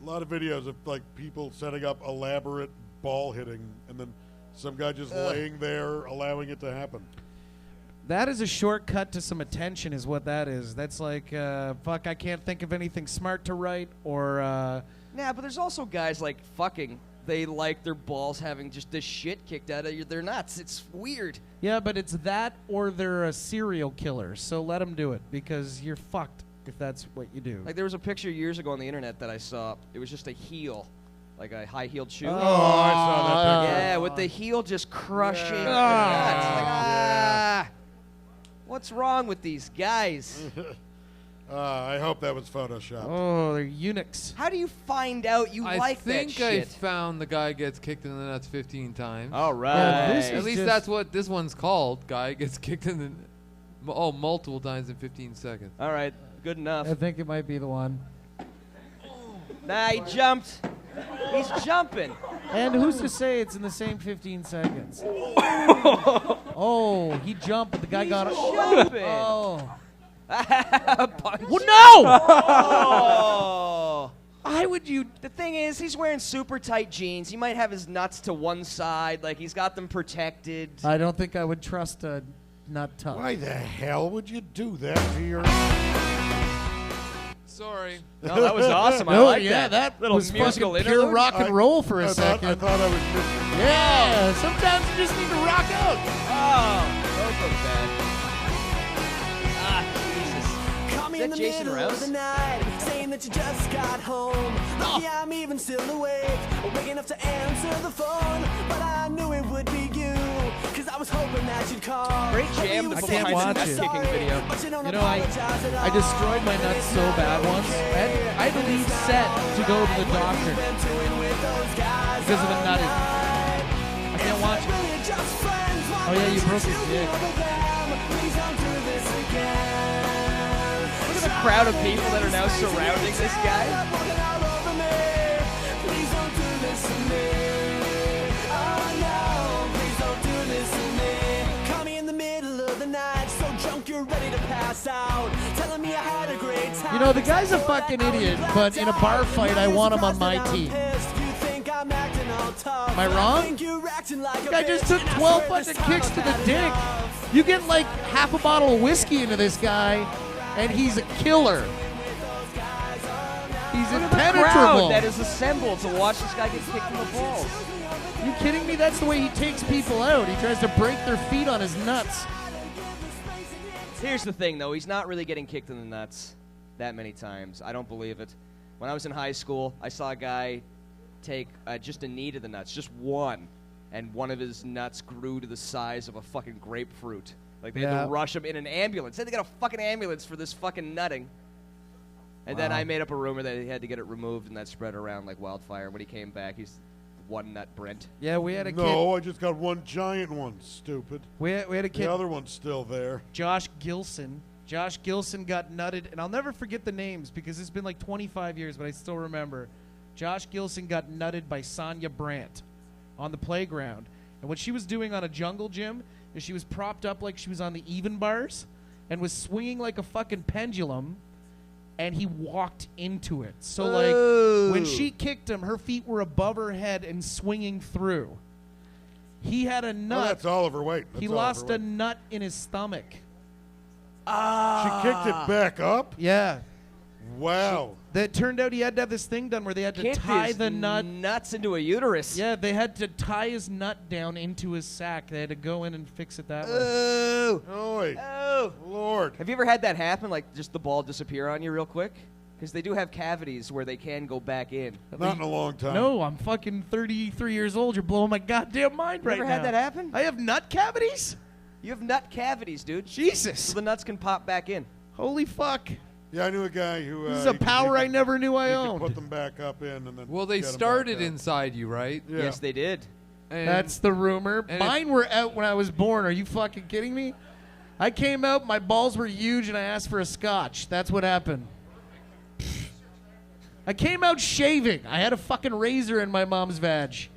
a lot of videos of like people setting up elaborate ball hitting, and then some guy just laying there allowing it to happen. That is a shortcut to some attention is what that is. That's like, fuck, I can't think of anything smart to write, or, Nah, but there's also guys like fucking. They like their balls having just this shit kicked out of their nuts. It's weird. yeah, but it's that or they're a serial killer. So let them do it because you're fucked if that's what you do. Like there was a picture years ago on the internet that I saw. It was just a heel, like a high-heeled shoe. Oh, I saw that picture. Yeah, with the heel just crushing Yeah. the nuts. Like, Yeah. what's wrong with these guys? I hope that was photoshopped. Oh, they're eunuchs. How do you find out you I like think that I shit? found the guy gets kicked in the nuts 15 times. All right. this At is least just- that's what this one's called. Guy gets kicked in the multiple times in 15 seconds. All right, good enough. I think it might be the one. Nah, he jumped. He's jumping. And who's to say it's in the same 15 seconds? Oh, he jumped, but the guy got it. Jumping. Oh. Punch. Well, no! Oh. Why would you? The thing is, he's wearing super tight jeans. He might have his nuts to one side, like he's got them protected. I don't think I would trust a nut tub. Why the hell would you do that to your... Sorry. No, that was awesome. I No, like yeah, that little was musical fucking pure interlude. rock and roll for a I second. thought I was missing... Yeah, sometimes you just need to rock out. Oh, those look bad. Ah, Jesus. Call me Is in that the Jason middle of Rouse? the night, saying that you just got home. Lucky I'm even still awake, waking up to answer the phone. But I knew it would be you, cause I was hoping that you'd call. Great jam Hoping to you can't would watch say it. sorry, Kicking video. but you don't You know, apologize at I all. destroyed my nuts so bad once. I had to leave set to go to the doctor because of a nutting. I can't watch it. Oh yeah, you broke your dick. again. Look at the crowd of people that are now surrounding this guy. Please don't do this to me. Oh no, please don't do this to me. Call me in the middle of the night, so drunk you're ready to pass out. Telling me I had a great time. You know, the guy's a fucking idiot, but in a bar fight, I want him on my team. Am I wrong? The guy just took 12 fucking kicks to the dick. You get like half a bottle of whiskey into this guy, and he's a killer. He's Look at the crowd impenetrable. that is assembled to watch this guy get kicked in the balls. You kidding me? That's the way he takes people out. He tries to break their feet on his nuts. Here's the thing, though. He's not really getting kicked in the nuts that many times. I don't believe it. When I was in high school, I saw a guy take just a knee to the nuts, just one, and one of his nuts grew to the size of a fucking grapefruit. Like, they had to rush him in an ambulance. They had to get a fucking ambulance for this fucking nutting. And then I made up a rumor that he had to get it removed, and that spread around like wildfire. When he came back, he's one nut Brent. Yeah, we had a kid. No, I just got one giant one, stupid. We had a kid. The other one's still there. Josh Gilson. Josh Gilson got nutted, and I'll never forget the names because it's been like 25 years, but I still remember. Josh Gilson got nutted by Sonia Brandt on the playground. And what she was doing on a jungle gym is she was propped up like she was on the even bars and was swinging like a fucking pendulum, and he walked into it. So, like, when she kicked him, her feet were above her head and swinging through. He had a nut. Oh, that's all of her weight. He lost a nut in his stomach. She kicked it back up? Yeah. Wow. That turned out he had to have this thing done where they had to Kicked tie his the nut. nuts into a uterus. Yeah, they had to tie his nut down into his sack. They had to go in and fix it that way. Oh. Oi. Oh. Lord. Have you ever had that happen, like just the ball disappear on you real quick? Because they do have cavities where they can go back in. Not in a long time. No, I'm fucking 33 years old. You're blowing my goddamn mind right now. Ever had that happen? I have nut cavities? You have nut cavities, dude. Jesus. So the nuts can pop back in. Holy fuck. Yeah, I knew a guy who... This is a power I never knew I He owned. could put them back up in and then... Well, they get 'em started back out. inside you, right? Yeah. Yes, they did. And That's the rumor. and Mine were out when I was born. Are you fucking kidding me? I came out, my balls were huge, and I asked for a scotch. That's what happened. I came out shaving. I had a fucking razor in my mom's vag.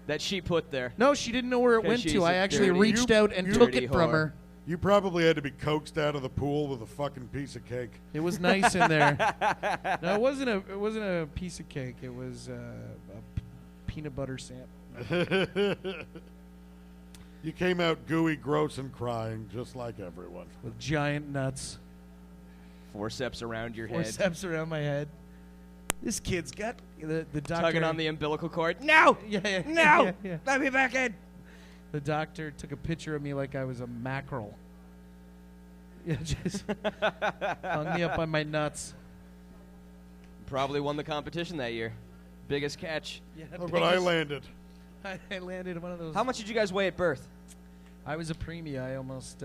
That she put there. No, she didn't know where it 'Cause went she's to. a I actually dirty- reached out and you took dirty it from whore. her. You probably had to be coaxed out of the pool with a fucking piece of cake. It was nice in there. No, it wasn't a piece of cake. It was peanut butter sandwich You came out gooey, gross, and crying, just like everyone. with giant nuts. Forceps around your head. Forceps around my head. This kid's got the doctor Tugging on the umbilical cord. No! Yeah, No! yeah, yeah. Let me back in. The doctor took a picture of me like I was a mackerel. Yeah, just hung me up on my nuts. Probably won the competition that year. Biggest catch. Yeah, Look what I landed. I landed one of those. How much did you guys weigh at birth? I was a preemie. I almost.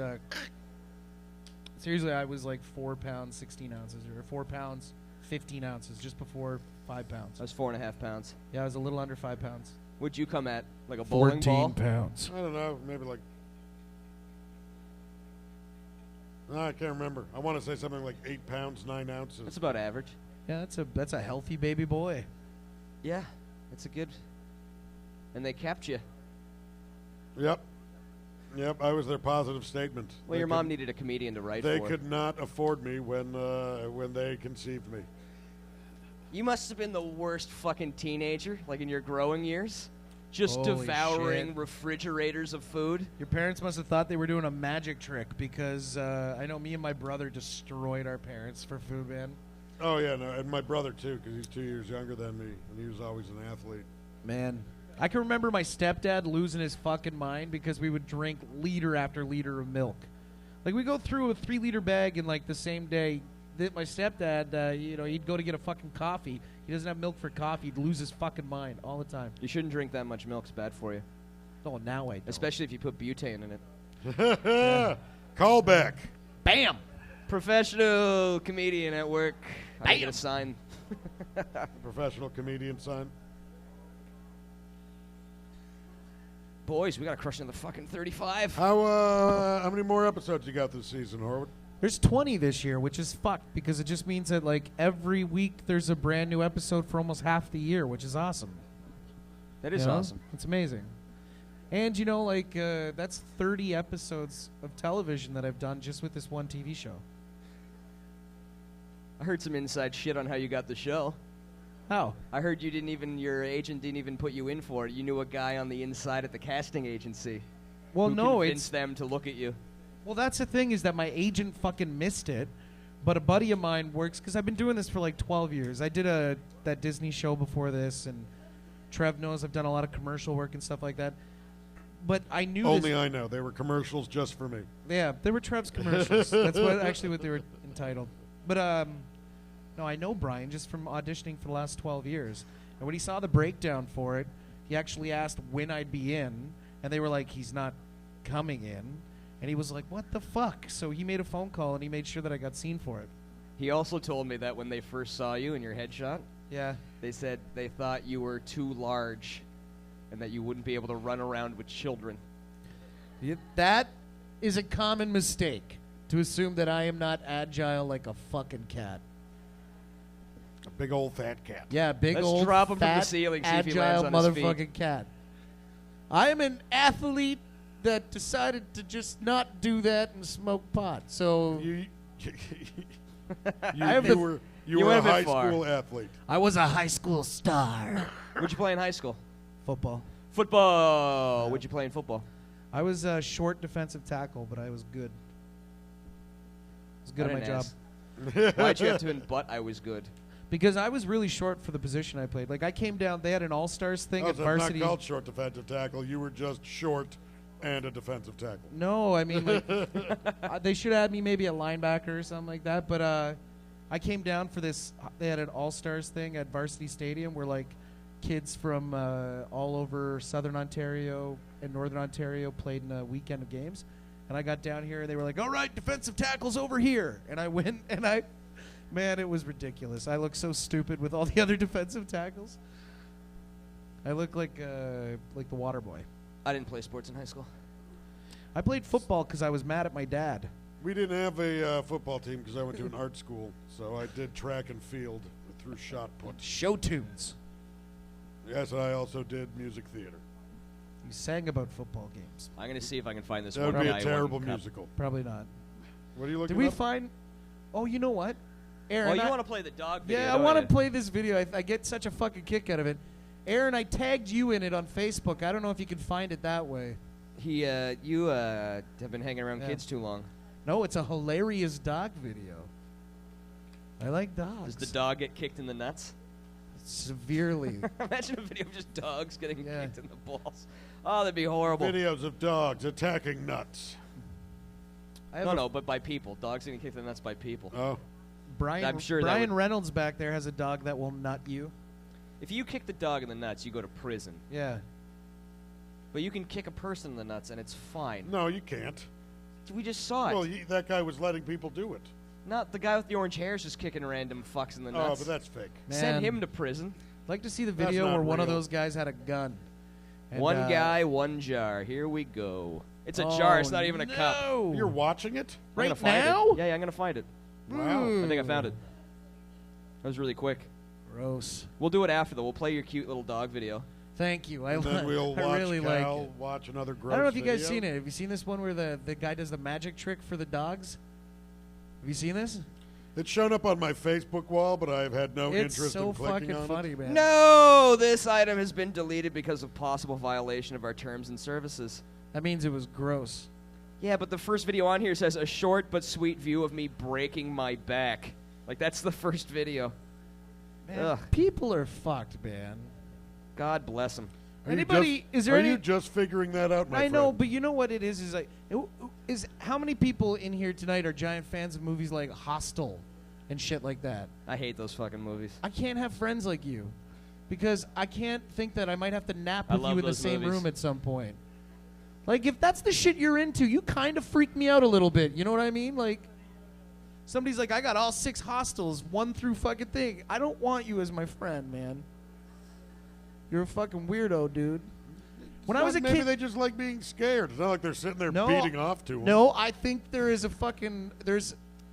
Seriously, I was like 4 pounds 16 ounces, or 4 pounds 15 ounces, just before 5 pounds. I was 4.5 pounds. Yeah, I was a little under 5 pounds. What'd you come at? Like a bowling ball? pounds. I don't know, maybe like... No, I can't remember. I want to say something like 8 pounds, 9 ounces. That's about average. Yeah, that's a healthy baby boy. Yeah, that's a good. And they kept you. Yep. Yep, I was their positive statement. Well, your mom needed a comedian to write They for. could not afford me when they conceived me. You must have been the worst fucking teenager, like in your growing years. Just Holy devouring shit. refrigerators of food. Your parents must have thought they were doing a magic trick because I know me and my brother destroyed our parents for food, man. Oh, yeah, no, and my brother, too, because he's 2 years younger than me, and he was always an athlete. Man, I can remember my stepdad losing his fucking mind because we would drink liter after liter of milk. Like, we go through a 3-liter bag in, like, the same day. My stepdad, he'd go to get a fucking coffee. He doesn't have milk for coffee. He'd lose his fucking mind all the time. You shouldn't drink that much milk. It's bad for you. Oh, now I don't. Especially if you put butane in it. Callback. Bam! Professional comedian at work. I didn't get a sign. Professional comedian son. Boys, we got to crush another fucking 35. How many more episodes you got this season, Horwood? There's 20 this year, which is fucked because it just means that like every week there's a brand new episode for almost half the year, which is awesome. That is awesome. It's amazing. And you know, like that's 30 episodes of television that I've done just with this one TV show. I heard some inside shit on how you got the show. How? I heard your agent didn't even put you in for it. You knew a guy on the inside at the casting agency. Well, who no, convinced them to look at you. Well, that's the thing is that my agent fucking missed it, but a buddy of mine works because I've been doing this for like 12 years. I did that Disney show before this, and Trev knows I've done a lot of commercial work and stuff like that. But I knew Only I know. They were commercials just for me. Yeah, they were Trev's commercials. That's what they were entitled. But no, I know Brian just from auditioning for the last 12 years. And when he saw the breakdown for it, he actually asked when I'd be in, and they were like, he's not coming in. And he was like, what the fuck? So he made a phone call, and he made sure that I got seen for it. He also told me that when they first saw you in your headshot, yeah, they said they thought you were too large and that you wouldn't be able to run around with children. That is a common mistake, to assume that I am not agile like a fucking cat. A big old fat cat. Yeah, big Let's old drop him from fat, the ceiling, see if he lands agile on his feet. motherfucking cat. I am an athlete that decided to just not do that and smoke pot. So You have the- were you a went a bit high far. school athlete. I was a high school star. What'd you play in high school? Football. Football. What'd you play in football? I was a short defensive tackle, but I was good. I was good I at my didn't job. ask. Why'd you have to in but I was good? Because I was really short for the position I played. Like I came down, they had an all-stars thing at So varsity. not called short defensive tackle. You were just short and a defensive tackle. No, I mean, like, they should have had me maybe a linebacker or something like that. But I came down for this. They had an all-stars thing at Varsity Stadium where, like, kids from all over Southern Ontario and Northern Ontario played in a weekend of games. And I got down here, and they were like, all right, defensive tackle's over here. And I went, and man, it was ridiculous. I looked so stupid with all the other defensive tackles. I look like the water boy. I didn't play sports in high school. I played football because I was mad at my dad. We didn't have a football team because I went to an art school. So I did track and field through shot put. Show tunes. Yes, I also did music theater. You sang about football games. I'm going to see if I can find this That one would be guy a who won terrible cup. musical. Probably not. What are you looking Did we up? find... Oh, you know what? Aaron, Oh, you want to play the dog video? Yeah, I want to play this video. I get such a fucking kick out of it. Aaron, I tagged you in it on Facebook. I don't know if you can find it that way. You have been hanging around Yeah. kids too long. No, it's a hilarious dog video. I like dogs. Does the dog get kicked in the nuts? Severely. Imagine a video of just dogs getting Yeah. kicked in the balls. Oh, that'd be horrible. Videos of dogs attacking nuts. No, but by people. Dogs getting kicked in the nuts by people. Oh. Brian, I'm sure that Brian would- Reynolds back there has a dog that will nut you. If you kick the dog in the nuts, you go to prison. Yeah. But you can kick a person in the nuts, and it's fine. No, you can't. We just saw it. Well, that guy was letting people do it. Not the guy with the orange hair is just kicking random fucks in the Oh, nuts. but that's fake. Send Man. him to prison. I'd like to see the That's video not where one of real. those guys had a gun. And, One guy, one jar. Here we go. It's a jar. It's not even a cup. no. You're watching it? I'm gonna Right find now? It. Yeah, I'm gonna find it. Wow. I think I found it. That was really quick. Gross. We'll do it after though. We'll play your cute little dog video. Thank you. And then we'll I watch really Cal like it. watch another gross I don't know if you guys video. seen it. Have you seen this one where the guy does the magic trick for the dogs? Have you seen this? It's shown up on my Facebook wall, but I've had no It's interest so in clicking fucking on funny, it. man. No, this item has been deleted because of possible violation of our terms and services. That means it was gross. Yeah, but the first video on here says a short but sweet view of me breaking my back. Like that's the first video. Man, Ugh. people are fucked, man. God bless them. Are you Anybody? just- Is there Are any? you just figuring that out, my I friend? know, but you know what it is like is how many people in here tonight are giant fans of movies like Hostel and shit like that? I hate those fucking movies. I can't have friends like you because I can't think that I might have to nap I with love you in the those same movies. room at some point. Like if that's the shit you're into, you kind of freak me out a little bit. You know what I mean? Like somebody's like, I got all 6 Hostels, 1 through fucking thing. I don't want you as my friend, man. You're a fucking weirdo, dude. When I was a maybe kid, they just like being scared. It's not like they're sitting there beating off to them. No, I think there's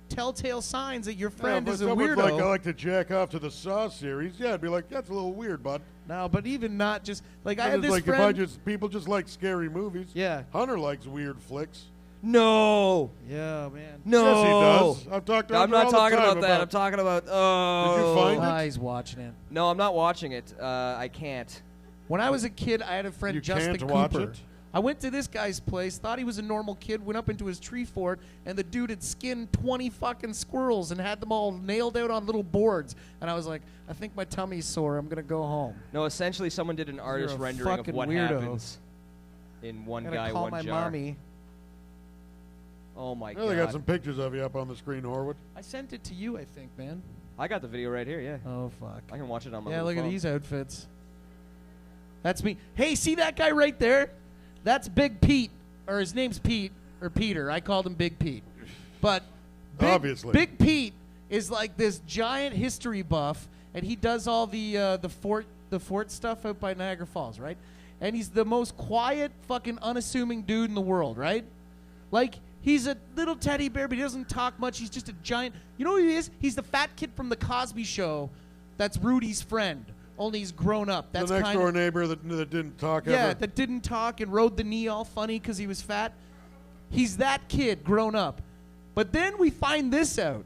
telltale signs that your friend is a weirdo. Like, I like to jack off to the Saw series. Yeah, I'd be like, that's a little weird, bud. No, but even not just like I had this like friend. people just like scary movies. Yeah. Hunter likes weird flicks. No. Yeah, man. No. Yes, he does. I've talked to him I'm not all the talking time about that. I'm talking about. Oh. Did you find it? He's watching it. No, I'm not watching it. I can't. When I was a kid, I had a friend, You Justin can't watch Cooper. it? I went to this guy's place, thought he was a normal kid, went up into his tree fort, and the dude had skinned 20 fucking squirrels and had them all nailed out on little boards. And I was like, I think my tummy's sore. I'm going to go home. No, essentially, someone did an artist a rendering of fucking what weirdo. happens in one I'm going guy, to call one my jar. mommy. Oh my Well, they got god! some pictures of you up on the screen, Horwood. I sent it to you, I think, man. I got the video right here. Yeah, Oh, fuck. I can watch it on my. Yeah, little look at phone. these outfits. That's me. Hey, see that guy right there? That's Big Pete, or his name's Pete, or Peter. I called him Big Pete. But Obviously. Big Pete is like this giant history buff, and he does all the fort stuff out by Niagara Falls, right? And he's the most quiet, fucking unassuming dude in the world, right? Like, he's a little teddy bear, but he doesn't talk much. He's just a giant. You know who he is? He's the fat kid from the Cosby Show. That's Rudy's friend. Only he's grown up. That's the next door kinda, neighbor that didn't talk yeah, ever. that didn't talk and rode the knee all funny because he was fat. He's that kid grown up. But then we find this out.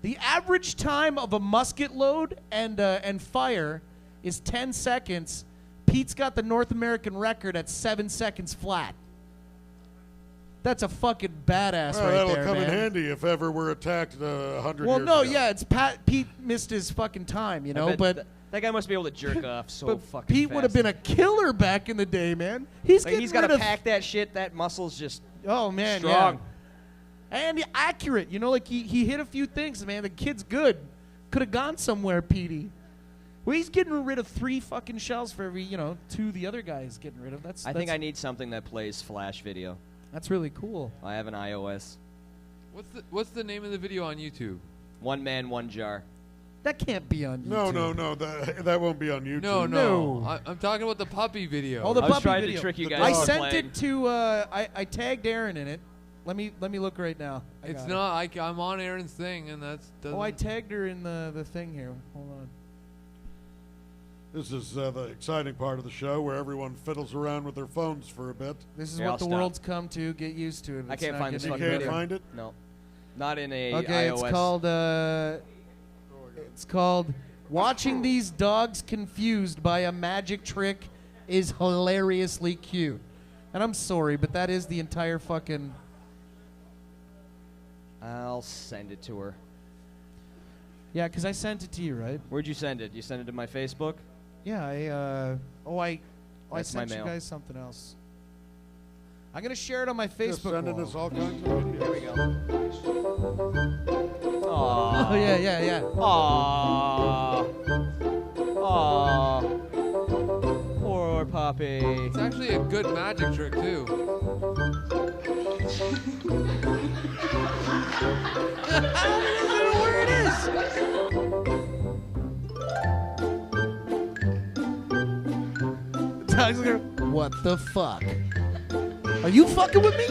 The average time of a musket load and fire is 10 seconds. Pete's got the North American record at 7 seconds flat. That's a fucking badass Well, right that'll there, come man. in handy if ever we're attacked 100 Well, years no, ago. yeah, it's Pete missed his fucking time, you I know, bet but that guy must be able to jerk off so but fucking Pete fast. would have been a killer back in the day, man. He's Like, getting he's got rid to of pack that shit. That muscle's just Oh man, strong. yeah. And accurate, you know, like he hit a few things, man. The kid's good. Could have gone somewhere, Petey. Well, he's getting rid of 3 fucking shells for every, 2 the other guy is getting rid of. I think I need something that plays Flash video. That's really cool. I have an iOS. What's the name of the video on YouTube? One man, one jar. That can't be on YouTube. No. That won't be on YouTube. No. I'm talking about the puppy video. Oh, the I was puppy trying video. to trick you The guys. I dog. sent playing. it to. I tagged Erin in it. Let me look right now. It's not. I'm on Aaron's thing, and that's. Oh, I tagged her in the thing here. Hold on. This is the exciting part of the show where everyone fiddles around with their phones for a bit. This is Here, I'll what the stop. world's come to. Get used to it. I It's can't not find this You getting fucking can't any better. find it? No, not in a Okay, iOS. it's called Watching These Dogs Confused by a Magic Trick is Hilariously Cute. And I'm sorry, but that is the entire fucking... I'll send it to her. Yeah, because I sent it to you, right? Where'd you send it? You sent it to my Facebook? Yeah, I That's my sent you mail. guys something else. I'm going to share it on my Just Facebook sending wall. us all kinds of videos. There we go. Aww. Oh, yeah. Aww. Aww. Poor puppy. It's actually a good magic trick too. Where it is. The dog's looking, what the fuck? Are you fucking with me?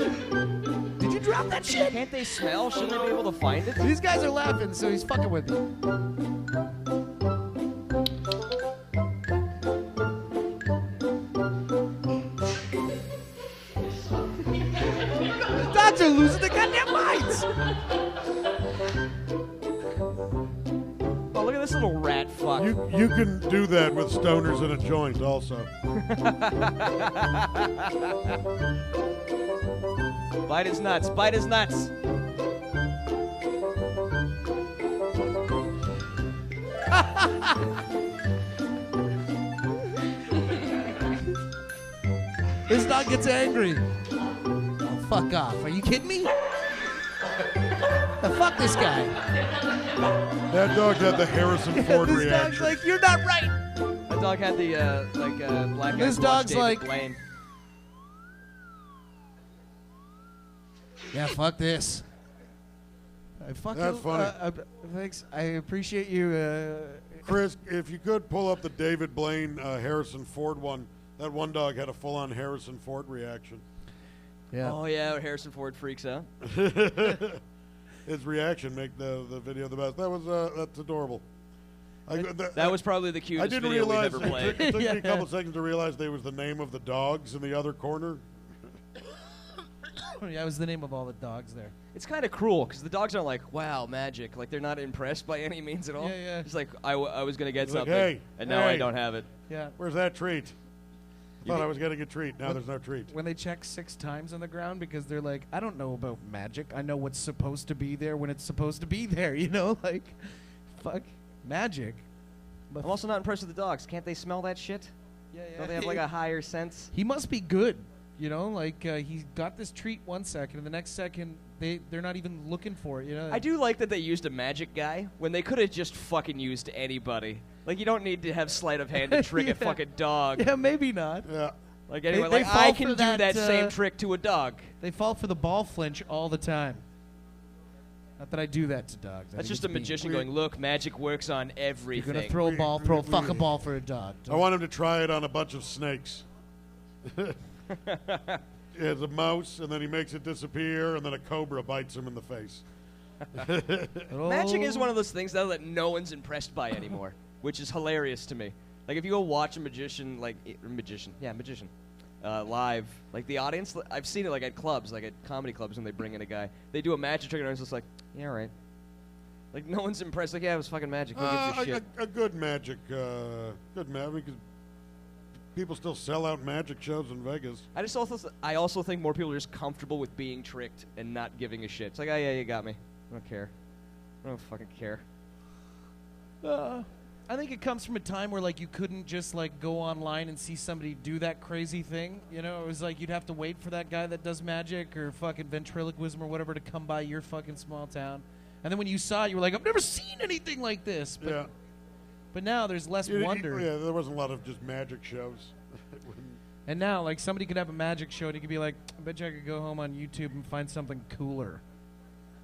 Did you drop that shit? Can't they smell? Shouldn't they be able to find it? These guys are laughing, so he's fucking with me. The dogs are losing their goddamn minds. Oh, look at this little rat fuck. You can do that with stoners in a joint also. Bite his nuts. Bite his nuts. This dog gets angry. Oh, fuck off. Are you kidding me? The fuck this guy. That dog had the Harrison Ford This reaction. dog's like, you're not right. That dog had the black guy. This dog's like- Blaine. Yeah, fuck this. I fucking, That's funny. Thanks. I appreciate you. Chris, if you could pull up the David Blaine Harrison Ford one That one dog had a full-on Harrison Ford reaction. Yeah. Oh yeah, Harrison Ford freaks out. His reaction make the video the best. That's adorable. That was probably the I cutest didn't video we've realize ever it played. took me a couple seconds to realize they was the name of the dogs in the other corner. Yeah, it was the name of all the dogs there. It's kind of cruel because the dogs aren't like, wow, magic. Like they're not impressed by any means at all. Yeah, yeah. It's like I was gonna get He's like, something, "Hey, and now I hey." don't have it. Yeah. Where's that treat? You Thought I think- was getting a treat. Now there's no treat. When they check 6 times on the ground because they're like, I don't know about magic. I know what's supposed to be there when it's supposed to be there. You know, like, fuck magic. But I'm also not impressed with the dogs. Can't they smell that shit? yeah, yeah. Don't they have like a higher sense? He must be good. You know, like he got this treat 1 second, and the next second they're not even looking for it. You know. I do like that they used a magic guy when they could have just fucking used anybody. Like you don't need to have sleight of hand to trick a Yeah. fucking dog. Yeah, maybe not. Yeah. Like anyway, they like fall I for can do that, that same trick to a dog. They fall for the ball flinch all the time. Not that I do that to dogs. I That's think just a it's mean. magician going, look, magic works on You're everything. gonna throw a ball, throw a fucking ball for a dog. I want him to try it on a bunch of snakes. He has a mouse, and then he makes it disappear, and then a cobra bites him in the face. Magic is one of those things though that no one's impressed by anymore, which is hilarious to me. Like if you go watch a magician, magician, live, like the audience, I've seen it like at clubs, like at comedy clubs when they bring in a guy, they do a magic trick and it's just like, yeah, all right. Like no one's impressed. Like yeah, it was fucking magic. Who gives a shit? A good magic, because people still sell out magic shows in Vegas. I also think more people are just comfortable with being tricked and not giving a shit. It's like, oh yeah, you got me. I don't care. I don't fucking care. I think it comes from a time where like you couldn't just like go online and see somebody do that crazy thing. You know, it was like you'd have to wait for that guy that does magic or fucking ventriloquism or whatever to come by your fucking small town. And then when you saw it, you were like, I've never seen anything like this. But, Yeah. but now there's less wonder. Yeah, there wasn't a lot of just magic shows. And now, like, somebody could have a magic show and you could be like, I bet you I could go home on YouTube and find something cooler.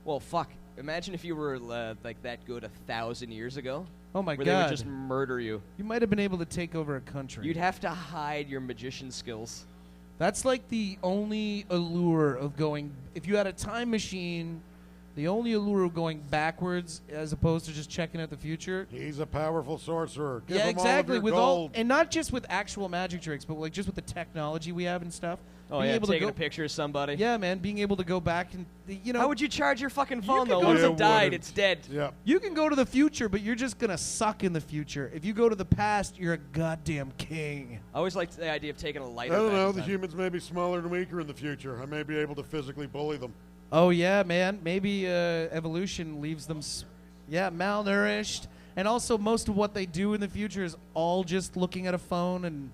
Well, fuck. Imagine if you were like that good 1,000 years ago. Oh my where God. they would just murder you. You might have been able to take over a country. You'd have to hide your magician skills. That's like the only allure of going. If you had a time machine, the only allure of going backwards as opposed to just checking out the future. He's a powerful sorcerer. Give Yeah, him exactly. all of With your all, gold. and not just with actual magic tricks, but like just with the technology we have and stuff. Oh being yeah, able taking to a picture of somebody. Yeah, man, being able to go back and How would you charge your fucking phone can though? go Once to- it died, wouldn't. it's dead. Yeah. You can go to the future, but you're just gonna suck in the future. If you go to the past, you're a goddamn king. I always liked the idea of taking a I lighter. don't back know. in The time. humans may be smaller and weaker in the future. I may be able to physically bully them. Oh yeah, man. Maybe evolution leaves them, malnourished, and also most of what they do in the future is all just looking at a phone and.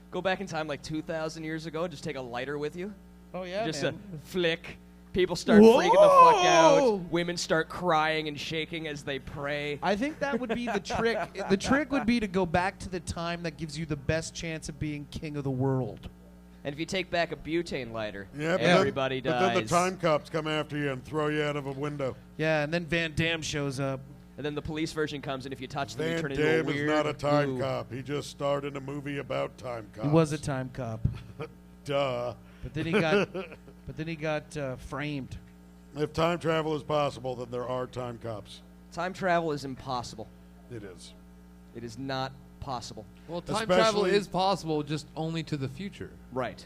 Go back in time like 2,000 years ago. Just take a lighter with you. Oh yeah, Just man. a flick. People start freaking the fuck Whoa! out. Women start crying and shaking as they pray. I think that would be the trick. The trick would be to go back to the time that gives you the best chance of being king of the world. And if you take back a butane lighter, Yeah, but everybody then, dies. But then the time cops come after you and throw you out of a window. Yeah, and then Van Damme shows up. And then the police version comes, and if you touch them, you Van turn into a Damme weird is not a time goo. cop. He just starred in a movie about time cops. He was a time cop, Duh. but then he got framed. If time travel is possible, then there are time cops. Time travel is impossible. It is. It is not possible. Well, time travel Especially- is possible, just only to the future. Right.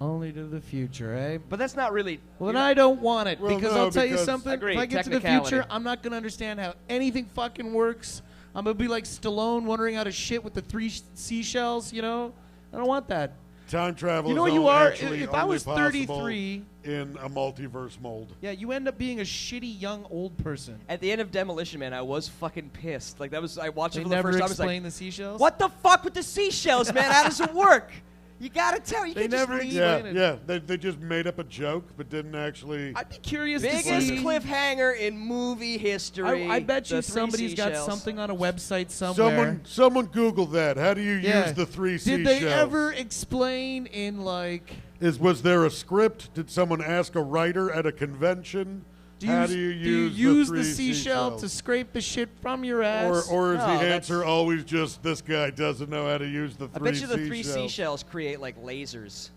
Only to the future, eh? But that's not really... Well, then I don't want it Well, because no, I'll tell you because- something. Agreed, If I get to the technicality. future, I'm not going to understand how anything fucking works. I'm going to be like Stallone wondering how to shit with the 3 seashells, you know? I don't want that. Time travel You know is what you only are? actually If I only was possible 33... in a multiverse mold. Yeah, you end up being a shitty young old person. At the end of Demolition Man, I was fucking pissed. Like, that was... I watched They it for the never first time. I was like, explain the seashells? what the fuck with the seashells, man? How does it work? You gotta tell. You They can't just never leave. explain Yeah, it. yeah. They just made up a joke, but didn't actually. I'd be curious to Biggest see... cliffhanger in movie history. I bet you the 3 somebody's got seashells. something on a website somewhere. Someone Google that. How do you Yeah. use the 3 Did seashells? they ever explain in like... Was there a script? Did someone ask a writer at a convention? How do you use the seashell to scrape the shit from your ass? Or is No, the that's- answer always just this guy doesn't know how to use the I three bet you the three seashells? seashells create like lasers,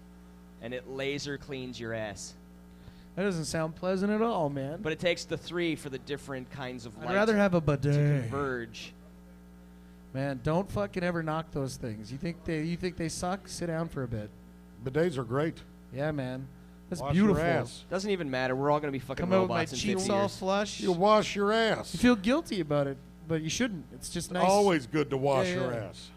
and it laser cleans your ass. That doesn't sound pleasant at all, man. But it takes the three for the different kinds of light I'd rather have a to bidet. converge. Man, don't fucking ever knock those things. You think they suck? Sit down for a bit. Bidets are great. Yeah, man. That's Wash beautiful. your ass. Doesn't even matter. We're all gonna be fucking Come out with my robots in cheeks 50 all years. flush. You wash your ass. You feel guilty about it, but you shouldn't. It's just nice. Always good to wash Yeah, your yeah. ass.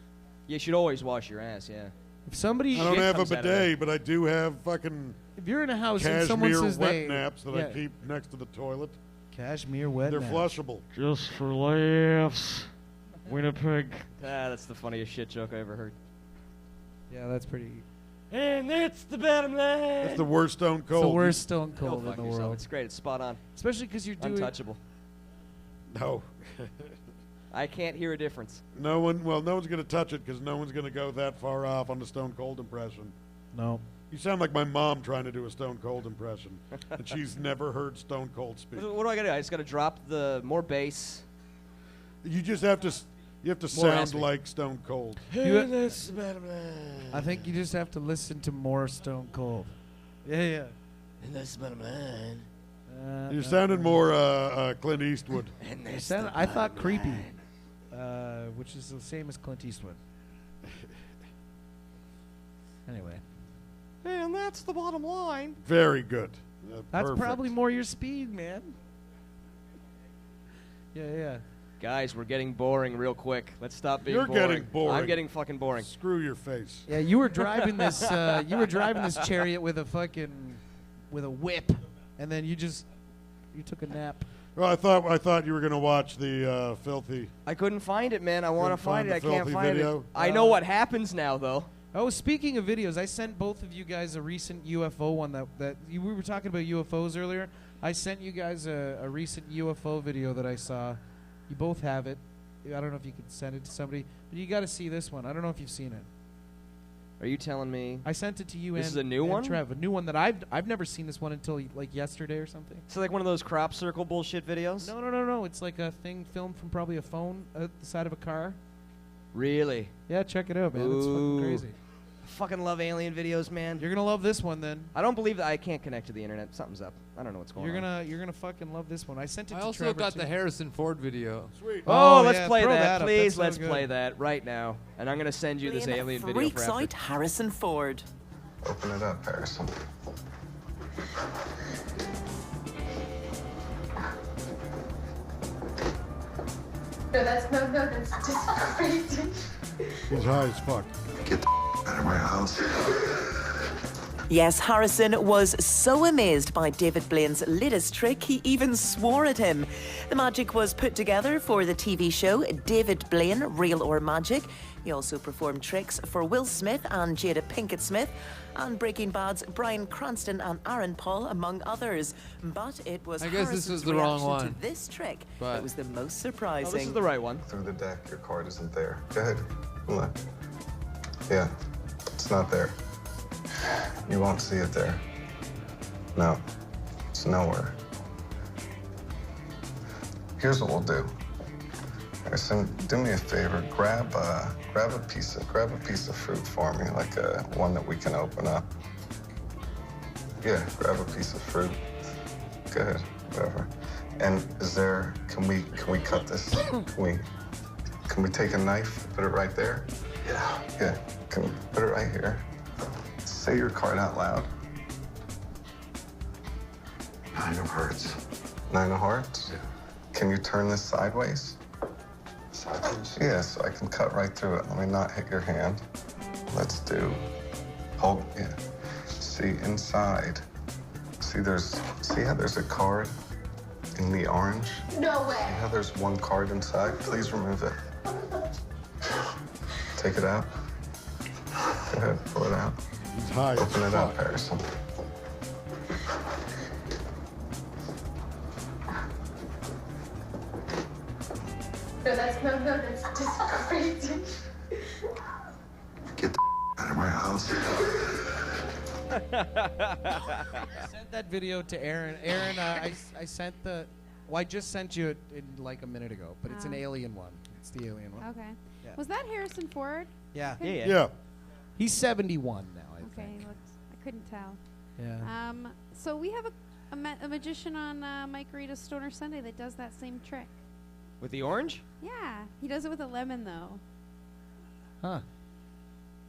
You should always wash your ass. Yeah. If somebody, I don't Shit have a comes out of bidet, but I do have fucking if you're in a house and someone cashmere says wet they naps that yeah, I keep next to the toilet. cashmere wet They're naps. flushable. Just for laughs. Winnipeg. That's the funniest shit joke I ever heard. Yeah, that's pretty. And that's the bottom line. That's the worst Stone It's Cold. the worst Stone Go Cold fuck in the yourself. world. It's great. It's spot on. Especially because you're doing. Untouchable. No. I can't hear a difference. No one's going to touch it because no one's going to go that far off on the Stone Cold impression. No. You sound like my mom trying to do a Stone Cold impression, and she's never heard Stone Cold speak. What do I gotta do? I just gotta drop the more bass. You just have to. You have to More sound raspy. like Stone Cold. That's the bottom line. I think you just have to listen to more Stone Cold. Yeah. And that's the bottom line. You're sounding more Clint Eastwood. And You that's sound, the I thought bottom creepy, line. which is the same as Clint Eastwood. Anyway, And that's the bottom line. Very good. that's Perfect. probably more your speed, man. Yeah. Guys, we're getting boring real quick. Let's stop being You're boring. getting boring. I'm getting fucking boring. Screw your face. Yeah, you were driving this. You were driving this chariot with a whip, and then you took a nap. Well, I thought you were going to watch the filthy. I couldn't find it, man. I want to Couldn't find find it. the I can't filthy find video? it. I know what happens now, though. Oh, speaking of videos, I sent both of you guys a recent UFO one we were talking about UFOs earlier. I sent you guys a recent UFO video that I saw. You both have it. I don't know if you could send it to somebody, but you got to see this one. I don't know if you've seen it. Are you telling me? I sent it to you. This and, is a new and one? Trev, a new one that I've never seen this one until like yesterday or something. So like one of those crop circle bullshit videos? No. It's like a thing filmed from probably a phone at the side of a car. Really? Yeah, check it out, man. It's fucking Ooh. crazy. I fucking love alien videos, man. You're gonna love this one then. I don't believe that I can't connect to the internet. Something's up. I don't know what's going on. You're gonna fucking love this one. I sent it I to also Trevor got too. the Harrison Ford video. Sweet. Oh, let's yeah, play throw that, up. please. That's so Let's good. play that right now. And I'm gonna send you this alien video freaks for after. out Harrison Ford. Open it up, Harrison. That's just crazy. He's high as fuck. Get the out of my house. Yes, Harrison was so amazed by David Blaine's latest trick, he even swore at him. The magic was put together for the TV show David Blaine, Real or Magic. He also performed tricks for Will Smith and Jada Pinkett Smith, and Breaking Bad's Bryan Cranston and Aaron Paul, among others. But it was I guess this Harrison's was the wrong reaction one. to this trick But- that was the most Oh, surprising. this is the right one. Through the deck, your card isn't there. Go ahead. Look. Yeah, it's not there. You won't see it there. No, it's nowhere. Here's what we'll do. Harrison, do me a favor. Grab a piece of fruit for me, like one that we can open up. Yeah, grab a piece of fruit. Go ahead, whatever. And can we cut this? Can we take a knife, put it right there? Yeah, can we put it right here? Say your card out loud. 9 of hearts. 9 of hearts? Yeah. Can you turn this sideways? Sideways? Yeah, so I can cut right through it. Let me not hit your hand. Let's do, hold, yeah. See, inside. See how there's a card in the orange? No way. See how there's one card inside? Please remove it. Take it out. Go ahead, pull it out. He's high as Open it up, fuck. Harrison. That's just crazy. Get the out of my house. I sent that video to Erin. Erin, I sent the. Well, I just sent you it in like a minute ago, but it's an alien one. It's the alien one. Okay. Yeah. Was that Harrison Ford? Yeah. Yeah. He's 71 now, I Okay, think. he looked, I couldn't tell. Yeah. So we have a magician on Mike Rita's Stoner Sunday that does that same trick. With the orange? Yeah, he does it with a lemon though. Huh.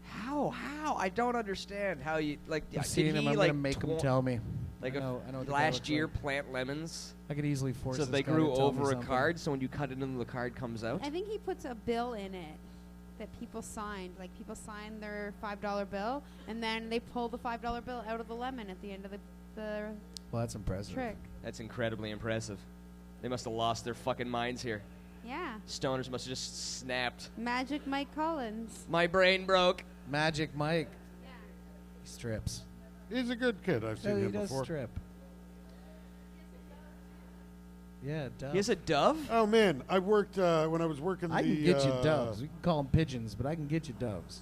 How? I don't understand how you like. I'm seeing him. I'm gonna make him tell me. Like I know what the guy last looks year, like. plant lemons. I could easily force. So this they guy grew to tell me over a something. card. So when you cut it into the card comes out. I think he puts a bill in it that people signed. Like people sign their $5 bill, and then they pull the $5 bill out of the lemon at the end of the Well, that's impressive. trick. That's incredibly impressive. They must have lost their fucking minds here. Yeah. Stoners must have just snapped. Magic Mike Collins. My brain broke. Magic Mike. He strips. He's a good kid. I've seen he him does before. strip. Yeah, dove. He has a dove? Oh man, I worked when I was working. I can get you doves. We can call them pigeons, but I can get you doves.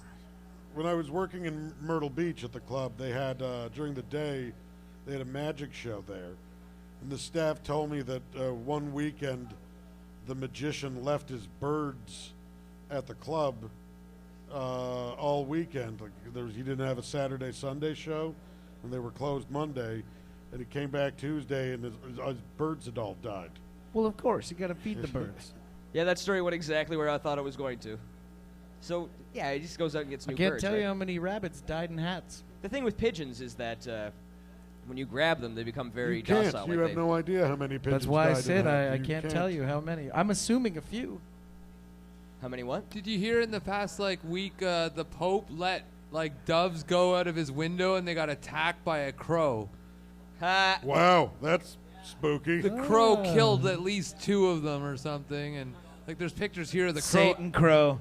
When I was working in Myrtle Beach at the club, they had during the day, they had a magic show there, and the staff told me that one weekend, the magician left his birds at the club all weekend. Like he didn't have a Saturday Sunday show, and they were closed Monday, and he came back Tuesday, and his birds had all died. Well, of course, you got to feed the birds. Yeah, that story went exactly where I thought it was going to. So, yeah, he just goes out and gets new I can't birds. tell you right? how many rabbits died in hats. The thing with pigeons is that when you grab them, they become very You can't. docile. You like have no idea how many pigeons That's why I died in said that. I You can't tell you how many. I'm assuming a few. How many what? Did you hear in the past week the Pope let doves go out of his window and they got attacked by a crow? Wow, that's spooky. The crow killed at least 2 of them or something, and there's pictures here of the Satan crow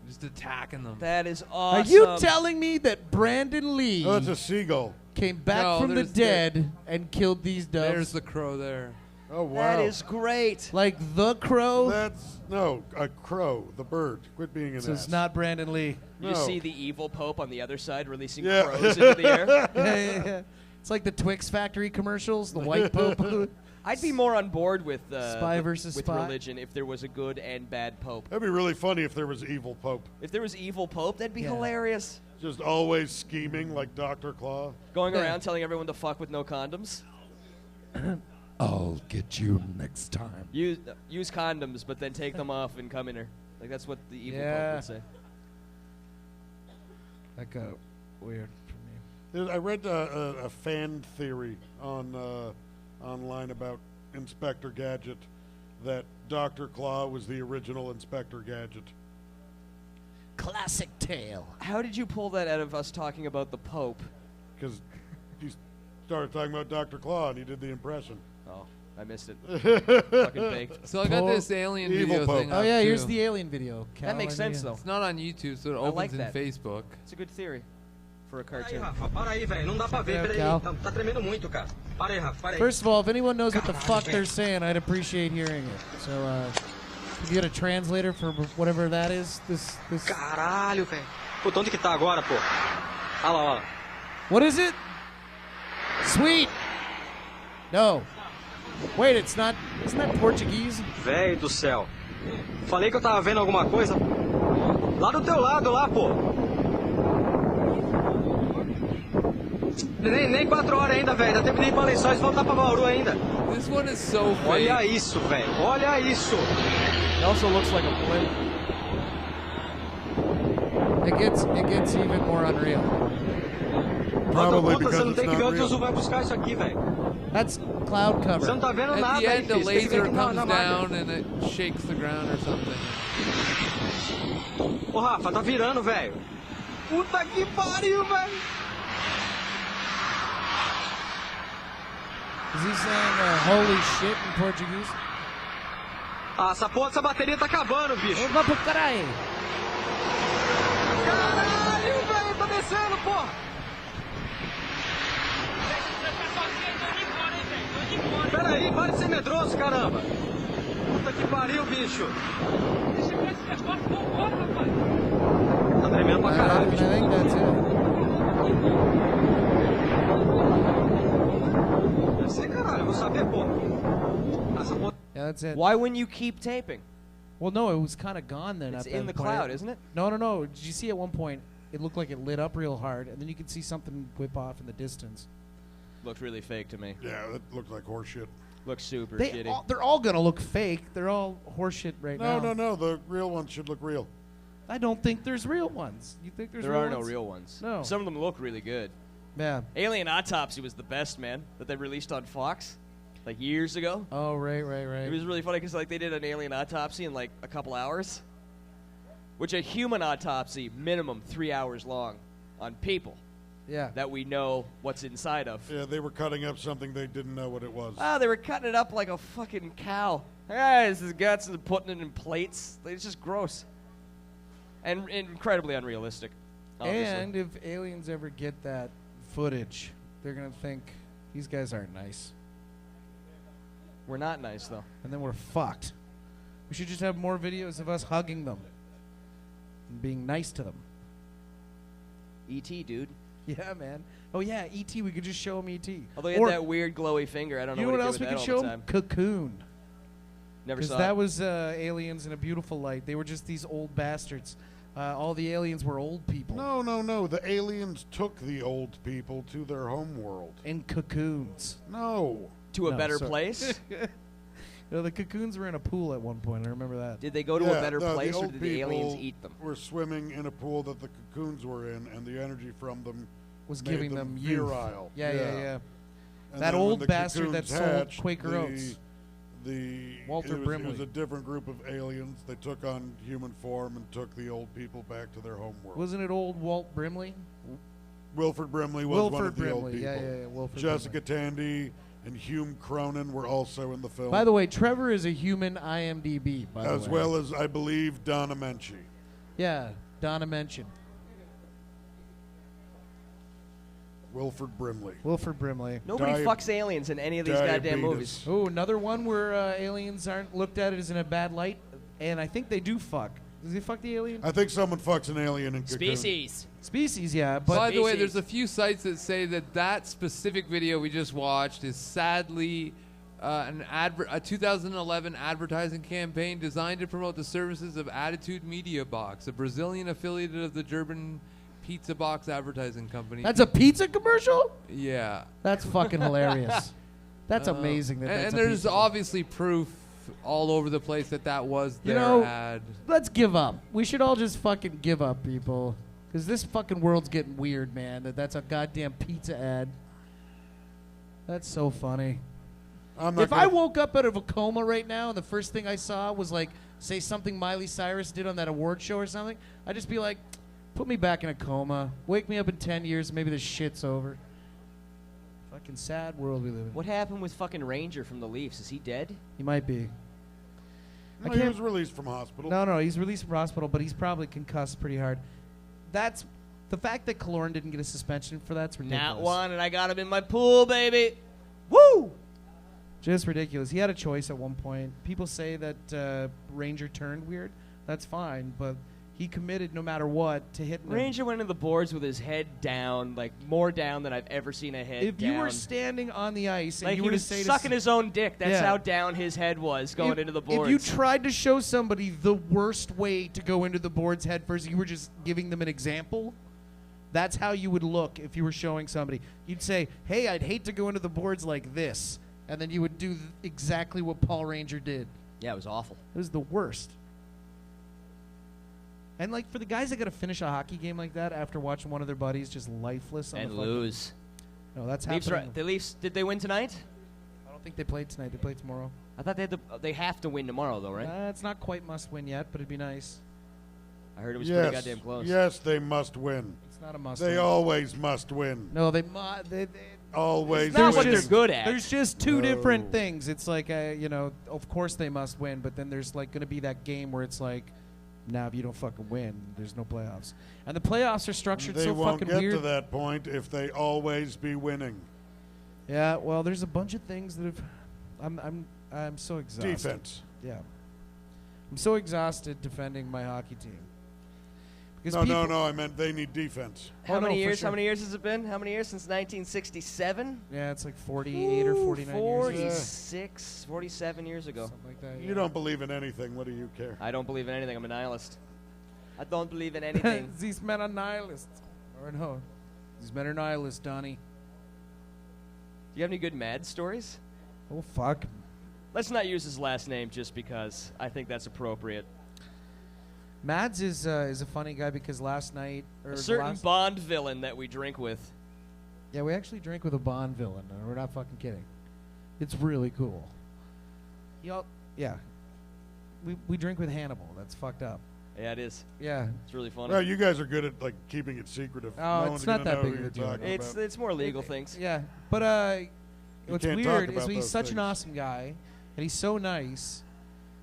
just attacking them. That is awesome. Are you telling me that Brandon Lee Oh, that's a seagull. came back No, from the there's dead and killed these doves? There's the crow there. Oh wow, That is great. Like the crow? That's no a crow, the bird. Quit being an So ass. it's not Brandon Lee. You No. see the evil Pope on the other side releasing Yeah. crows into the air? Yeah. It's like the Twix factory commercials, the white pope. I'd be more on board with Spy versus with spy. religion if there was a good and bad Pope. That'd be really funny if there was evil Pope. If there was evil Pope, that'd be Yeah. hilarious. Just always scheming like Dr. Claw. Going Yeah. around telling everyone to fuck with no condoms. I'll get you next time. Use condoms, but then take them off and come in her. Like that's what the evil Yeah. Pope would say. That got weird for me. I read a fan theory on online about Inspector Gadget, that Dr. Claw was the original Inspector Gadget. Classic tale. How did you pull that out of us talking about the Pope? Because you started talking about Dr. Claw and he did the impression. Oh, I missed it. Fucking baked. So I got Pope, this alien evil video Pope. thing. Oh up, yeah, too. here's the alien video. Cal, That makes sense though. It's not on YouTube, so it I opens like in that. Facebook. It's a good theory for a cartoon. Para aí, velho. Não dá pra ver, Yeah, peraí. Cal. Tá tremendo muito, cara. Para aí, Rafa, para aí. First of all, if anyone knows what the fuck they're saying, I'd appreciate hearing it. So, if you get a translator for whatever that is, this. Caralho, velho. Puta, onde que tá agora, pô? Olha lá, olha lá. What is it? Sweet. No. Wait, it's not. Isn't that Portuguese? Velho do céu. Falei que eu tava vendo alguma coisa. Lá do teu lado, lá, pô. Nem 4 horas ainda, velho. Dá tempo de ir pra Lençóis e voltar pra Bauru ainda. This one is so fake. Olha isso, velho. Olha isso. It also looks like a blimp. It gets even more unreal. Probably Puta, você because não it's tem que ver not onde o real. Zu vai buscar isso aqui, velho. That's cloud Você cover. não tá vendo At nada the aí, end, the filho. Você tem que ver laser aqui na comes máquina. down and it shakes the ground or something. Ô, Rafa, tá virando, velho. Puta que pariu, velho. Is he saying holy shit in Portuguese? Ah, essa porra dessa bateria tá acabando, bicho. Vá pro caralho. Caralho, velho, tá descendo, porra. Pera aí, para de ser medroso, caramba. Puta que pariu, bicho. Tá tremendo pra I caralho, bicho. think that's it. Yeah, that's it. Why wouldn't you keep taping? Well, no, it was kind of gone then. It's at in that the point. cloud, isn't it? No. Did you see at one point it looked like it lit up real hard, and then you could see something whip off in the distance? Looked really fake to me. Yeah, that looked like horseshit. Looks super shitty. They're all gonna look fake. They're all horseshit right now. No. The real ones should look real. I don't think there's real ones. You think there's There real are ones? no real ones. No. Some of them look really good. Yeah. Alien Autopsy was the best, man, that they released on Fox, like years ago. Oh, right. It was really funny because like they did an alien autopsy in like a couple hours, which a human autopsy minimum 3 hours long on people. Yeah. That we know what's inside of. Yeah, they were cutting up something they didn't know what it was. They were cutting it up like a fucking cow. This is guts and putting it in plates. It's just gross and incredibly unrealistic. Obviously. And if aliens ever get that footage, they're gonna think these guys aren't nice. We're not nice though. And then we're fucked. We should just have more videos of us hugging them and being nice to them. E.T., dude. Yeah, man. Oh yeah, E.T. We could just show him E.T. Although he had that weird glowy finger, I don't know. You know what he else did we with could that all show the him? time. Cocoon. Never Because saw that it. was aliens in a beautiful light. They were just these old bastards. All the aliens were old people. No. The aliens took the old people to their home world. In cocoons. No. To a No, better sorry. place? No, the cocoons were in a pool at one point. I remember that. Did they go to a better place, or did the aliens eat them? Were swimming in a pool that the cocoons were in, and the energy from them Was made giving them youth. virile. Yeah. And That then when old the bastard that cocoons sold hatched, Quaker Oats. Walter it was Brimley. a different group of aliens. They took on human form and took the old people back to their home world. Wasn't it old Walt Brimley? Wilford Brimley was one of the old Brimley. people. Yeah. Wilford Jessica Tandy and Hume Cronin were also in the film. By the way, Trevor is a human IMDb, by the way. As well as, I believe, Donna Menchie. Yeah, Donna mentioned. Wilford Brimley. Wilford Brimley. Nobody fucks aliens in any of these goddamn movies. Oh, another one where aliens aren't looked at as in a bad light, and I think they do fuck. Does he fuck the alien? I think someone fucks an alien in cocoon. Species, yeah. But by the way, there's a few sites that say that specific video we just watched is sadly a 2011 advertising campaign designed to promote the services of Attitude Media Box, a Brazilian affiliate of the German Pizza Box advertising company. That's a pizza commercial? Yeah. That's fucking hilarious. That's amazing. And there's obviously proof all over the place that was their ad. Let's give up. We should all just fucking give up, people. Because this fucking world's getting weird, man. That's a goddamn pizza ad. That's so funny. If I woke up out of a coma right now and the first thing I saw was like, say something Miley Cyrus did on that award show or something, I'd just be like, put me back in a coma. Wake me up in 10 years. Maybe this shit's over. Fucking sad world we live in. What happened with fucking Ranger from the Leafs? Is he dead? He might be. No, he was released from hospital. No, he's released from hospital, but he's probably concussed pretty hard. That's the fact that Kaloran didn't get a suspension for that's ridiculous. Not one, and I got him in my pool, baby. Woo! Just ridiculous. He had a choice at one point. People say that Ranger turned weird. That's fine, but he committed no matter what to hitting him. Ranger went into the boards with his head down, like more down than I've ever seen a head If down. you were standing on the ice and like you he were to was say sucking his own dick, that's Yeah. how down his head was going into the boards. If you tried to show somebody the worst way to go into the boards head first, you were just giving them an example. That's how you would look if you were showing somebody. You'd say, hey, I'd hate to go into the boards like this. And then you would do exactly what Paul Ranger did. Yeah, it was awful. It was the worst. And like for the guys that got to finish a hockey game like that after watching one of their buddies just lifeless on And the fucking- lose. No, that's Leafs happening. the Leafs, did they win tonight? I don't think they played tonight. They played tomorrow. I thought they have to win tomorrow, though, right? It's not quite must win yet, but it'd be nice. I heard it was pretty goddamn close. Yes, they must win. It's not a must They win. always must win. No, they always. It's not what win. they're good at. There's just two No. different things. It's like, of course they must win, but then there's like going to be that game where it's like, now if you don't fucking win, there's no playoffs. And the playoffs are structured They so won't fucking get weird. to that point if they always be winning. Yeah, well, there's a bunch of things that have. I'm so exhausted. Defense. Yeah, I'm so exhausted defending my hockey team No. I meant they need defense. How many years? Sure. How many years has it been? How many years since 1967? Yeah, it's like 48 or 49 years. 46, 47 years ago. Something like that. You don't believe in anything. What do you care? I don't believe in anything. I'm a nihilist. I don't believe in anything. These men are nihilists. Or no. These men are nihilists, Donnie. Do you have any good Mad stories? Oh, fuck. Let's not use his last name just because. I think that's appropriate. Mads is a funny guy because last night... A certain Bond villain that we drink with. Yeah, we actually drink with a Bond villain. And we're not fucking kidding. It's really cool. Yeah. We drink with Hannibal. That's fucked up. Yeah, it is. Yeah. It's really funny. Well, you guys are good at like keeping it secretive. Oh, No it's one's not gonna that know big who of a you're deal. talking about. It's more legal things. Yeah. But what's can't talk weird is about he's those such an things. awesome guy, and he's so nice,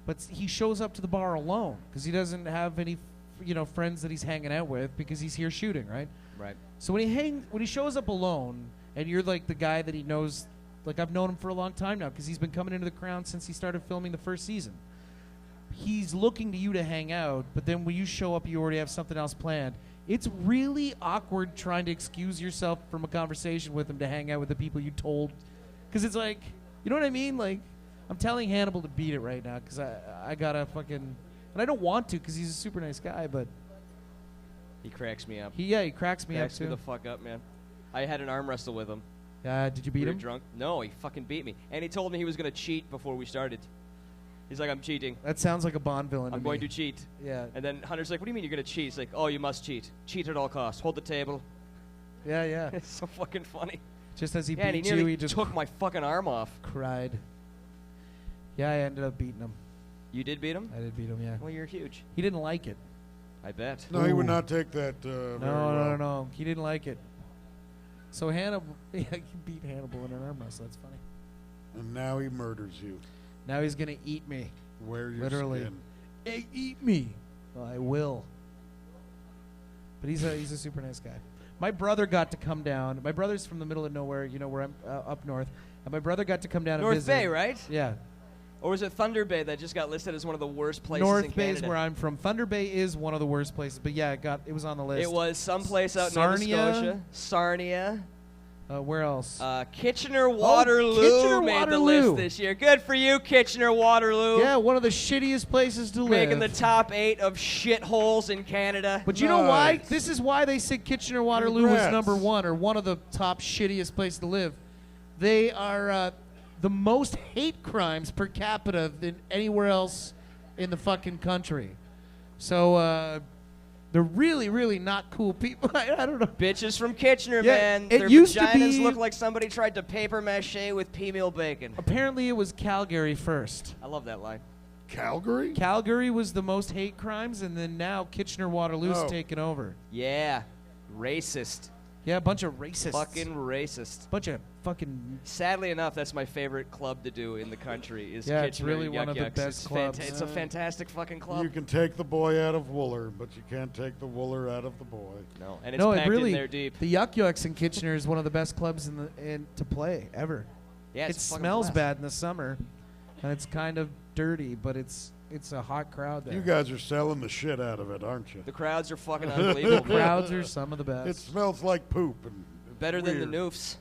but he shows up to the bar alone because he doesn't have any, friends that he's hanging out with because he's here shooting, right? Right. So when he shows up alone, and you're like the guy that he knows, like I've known him for a long time now because he's been coming into the Crown since he started filming the first season. He's looking to you to hang out, but then when you show up, you already have something else planned. It's really awkward trying to excuse yourself from a conversation with him to hang out with the people you told. Because it's like, you know what I mean? Like, I'm telling Hannibal to beat it right now because I gotta fucking... And I don't want to because he's a super nice guy, but... He cracks me up. He cracks me up, Cracks me too. the fuck up, man. I had an arm wrestle with him. Did you beat We were him? drunk. No, he fucking beat me. And he told me he was going to cheat before we started. He's like, I'm cheating. That sounds like a Bond villain I'm going to cheat. Yeah. And then Hunter's like, what do you mean you're going to cheat? He's like, oh, you must cheat. Cheat at all costs. Hold the table. Yeah. It's so fucking funny. Just as he and beat he you, nearly he just took my fucking arm off. cried. Yeah, I ended up beating him. You did beat him? I did beat him, yeah. Well, you're huge. He didn't like it. I bet. No, he would not take that very well. No. He didn't like it. So Hannibal, he beat Hannibal in an arm wrestle. That's funny. And now he murders you. Now he's gonna eat me. Wear your Literally. skin. Hey, eat me. Well, I will. But he's a super nice guy. My brother got to come down. My brother's from the middle of nowhere, where I'm up north. And my brother got to come down and North visit. Bay, right? Yeah. Or was it Thunder Bay that just got listed as one of the worst places in North Canada? Bay is where I'm from. Thunder Bay is one of the worst places, but yeah, it was on the list. It was someplace out in Sarnia? Nova Scotia. Sarnia. Where else? Kitchener-Waterloo made the Kitchener-Waterloo. list this year. Good for you, Kitchener-Waterloo. Yeah, one of the shittiest places to live. Making the top 8 of shitholes in Canada. But you know why? This is why they said Kitchener-Waterloo was Congrats. #1 or one of the top shittiest places to live. They are the most hate crimes per capita than anywhere else in the fucking country. So they're really, really not cool people. I don't know. Bitches from Kitchener, Yeah, man. it Their used to vaginas be- look like somebody tried to paper mache with pea meal bacon. Apparently, it was Calgary first. I love that line. Calgary? Calgary was the most hate crimes, and then now Kitchener-Waterloo's Oh. taken over. Yeah. Racist. Yeah, a bunch of racists. Fucking racist. Bunch of fucking... Sadly enough, that's my favorite club to do in the country. Is Yeah, Kitchener it's really and one of the Yuck best Yucks. clubs. It's a fantastic fucking club. You can take the boy out of Wooler, but you can't take the Wooler out of the boy. No, and it's No, packed it really. in there deep. The Yuck Yucks in Kitchener is one of the best clubs to play ever. Yeah, It it's a fucking smells blast. bad in the summer, and it's kind of dirty, but it's a hot crowd there. You guys are selling the shit out of it, aren't you? The crowds are fucking The unbelievable. crowds are some of the best. It smells like poop. And Better than the weird. Noofs.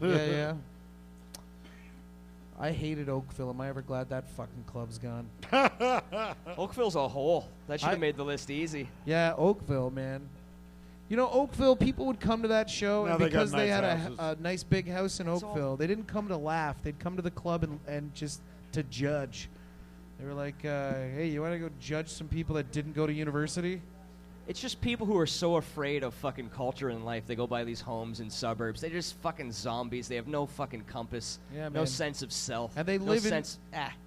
yeah. I hated Oakville. Am I ever glad that fucking club's gone? Oakville's a hole. That should I- have made the list easy. Yeah, Oakville, man. You know, Oakville, people would come to that show, Now and they got because they nice had houses. a nice big house in It's all- Oakville, they didn't come to laugh. They'd come to the club and just to judge. They were like, hey, you want to go judge some people that didn't go to university? It's just people who are so afraid of fucking culture in life. They go by these homes in suburbs. They're just fucking zombies. They have no fucking compass. Yeah, no man. sense of self. And they no live in- sense.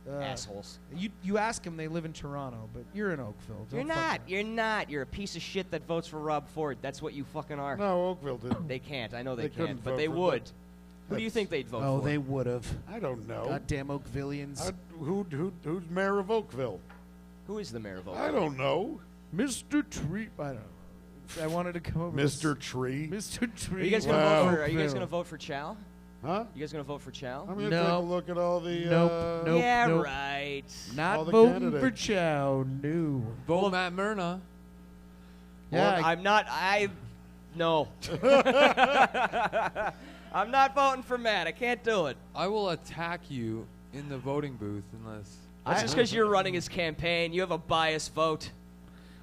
Assholes. You ask them, they live in Toronto, but you're in Oakville. You're Don't fuck not. with You're not. You're a piece of shit that votes for Rob Ford. That's what you fucking are. No, Oakville didn't. They can't. I know They they, couldn't can't, but vote they for would. that. Who do you think they'd vote Oh, for? they would have. I don't know. Goddamn Oakvillians. Who's mayor of Oakville? Who is the mayor of Oakville? I don't know. Mr. Tree. I don't know. I wanted to come over. Mr. Tree? Mr. Tree. Are you guys gonna Wow. vote for? Are you guys Oakville. gonna vote for Chow? Huh? You guys gonna vote for Chow? I'm going to No. take a look at all the... Nope. yeah, nope. right. Not All the voting for candidates. Chow. No. Vote Matt Myrna. Yeah, I'm not. No. I'm not voting for Matt. I can't do it. I will attack you in the voting booth unless. That's just because you're running his campaign. You have a biased vote.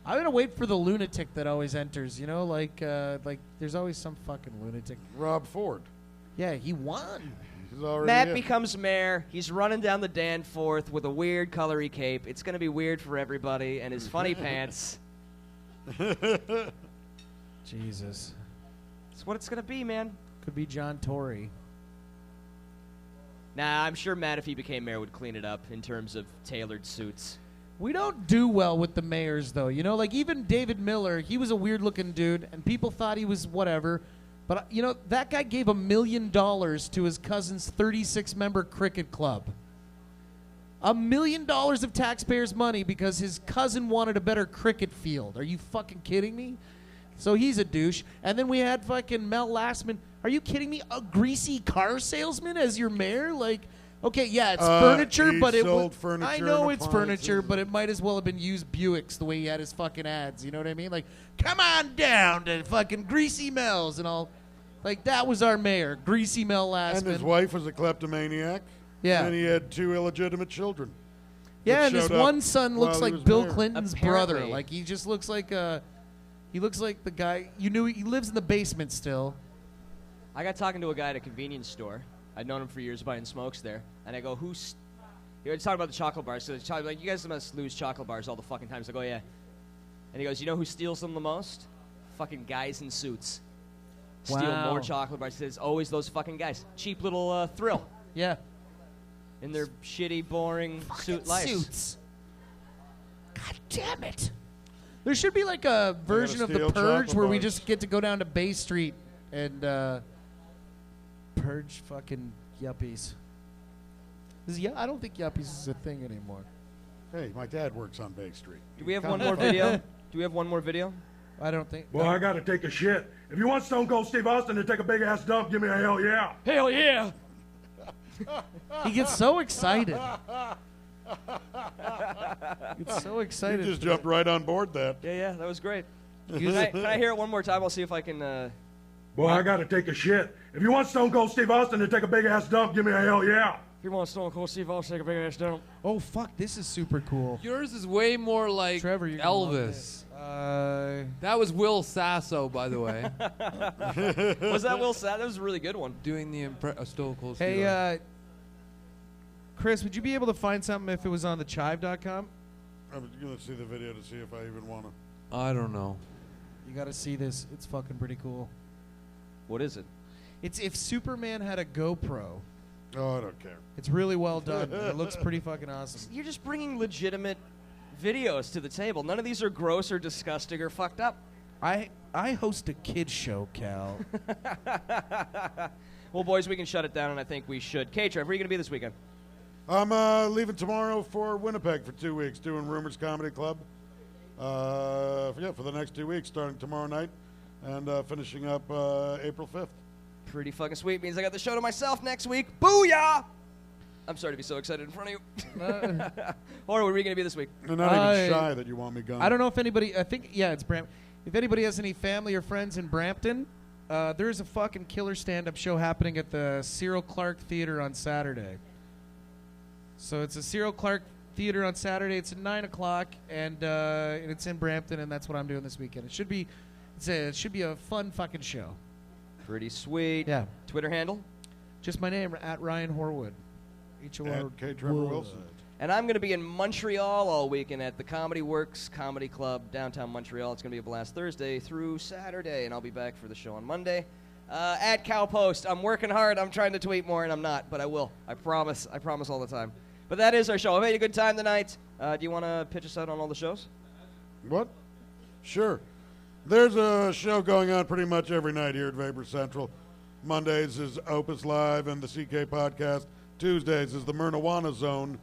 I'm gonna wait for the lunatic that always enters. You know, like there's always some fucking lunatic. Rob Ford. Yeah, he won. He's already Matt in. becomes mayor. He's running down the Danforth with a weird colory cape. It's gonna be weird for everybody, and his funny pants. Jesus. It's what it's gonna be, man. Could be John Tory. Nah, I'm sure Matt, if he became mayor, would clean it up in terms of tailored suits. We don't do well with the mayors, though. You know, like even David Miller, he was a weird-looking dude, and people thought he was whatever. But, you know, that guy gave $1 million to his cousin's 36-member cricket club. $1 million of taxpayers' money because his cousin wanted a better cricket field. Are you fucking kidding me? So he's a douche. And then we had fucking Mel Lastman. Are you kidding me? A greasy car salesman as your mayor? Like, okay, yeah, it's furniture, he but it sold was. furniture I know and it's furniture, appliances. but it might as well have been used Buicks the way he had his fucking ads. You know what I mean? Like, come on down to fucking Greasy Mel's and all. Like, that was our mayor, Greasy Mel Lastman. And his wife was a kleptomaniac. Yeah. And he had 2 illegitimate children. Yeah, that and his showed up one son looks while he like was Bill there. Clinton's Apparently. brother. Like, he just looks like he looks like the guy you knew. He lives in the basement still. I got talking to a guy at a convenience store. I'd known him for years buying smokes there. And I go, who's... He was talking about the chocolate bars. So he's talking like, you guys must lose chocolate bars all the fucking time. So I go, yeah. And he goes, you know who steals them the most? Fucking guys in suits. Steal Wow. more chocolate bars. He says, always those fucking guys. Cheap little thrill. Yeah. In their shitty, boring suit life. Suits. God damn it. There should be like a version of the steal Purge chocolate where we bars. just get to go down to Bay Street and purge fucking yuppies. I don't think yuppies is a thing anymore. Hey, my dad works on Bay Street. Do we have one more video? Do we have one more video? I don't think. Well, I gotta take a shit. If you want Stone Cold Steve Austin to take a big ass dump, give me a hell yeah. Hell yeah! He gets so excited. Gets so You excited. just jumped right on board that. Yeah, that was great. Can I hear it one more time? I'll see if I can... Well, I gotta take a shit. If you want Stone Cold Steve Austin to take a big ass dump, give me a hell yeah. If you want Stone Cold Steve Austin to take a big ass dump. Oh fuck! This is super cool. Yours is way more like Trevor, you're gonna love Elvis. this. That was Will Sasso, by the way. Was that Will Sasso? That was a really good one. Doing the Stone Cold Steve. Hey, Chris, would you be able to find something if it was on the chive.com? I was going to see the video to see if I even want to. I don't know. You got to see this. It's fucking pretty cool. What is it? It's if Superman had a GoPro. Oh, I don't care. It's really well done. It looks pretty fucking awesome. You're just bringing legitimate videos to the table. None of these are gross or disgusting or fucked up. I host a kids show, Cal. Well, boys, we can shut it down, and I think we should. Trevor, where are you going to be this weekend? I'm leaving tomorrow for Winnipeg for 2 weeks, doing Rumors Comedy Club. For the next 2 weeks, starting tomorrow night and finishing up April 5th. Pretty fucking sweet. Means I got the show to myself next week. Booyah! I'm sorry to be so excited in front of you. Or where are we going to be this week? I'm not even shy that you want me gone. I don't know if anybody. I think it's Brampton. If anybody has any family or friends in Brampton, there is a fucking killer stand-up show happening at the Cyril Clark Theater on Saturday. So it's a Cyril Clark Theater on Saturday. It's at 9 o'clock, and it's in Brampton, and that's what I'm doing this weekend. It should be a fun fucking show. Pretty sweet. Yeah. Twitter handle? Just my name, at Ryan Horwood. At K. Trevor Wilson. And I'm going to be in Montreal all weekend at the Comedy Works Comedy Club, downtown Montreal. It's going to be a blast Thursday through Saturday, and I'll be back for the show on Monday. At CK-POTcast. I'm working hard. I'm trying to tweet more, and I'm not, but I will. I promise. I promise all the time. But that is our show. I've had a good time tonight. Do you want to pitch us out on all the shows? What? Sure. There's a show going on pretty much every night here at Vapor Central. Mondays is Opus Live and the CK-POTcast. Tuesdays is the Myrnawana Zone.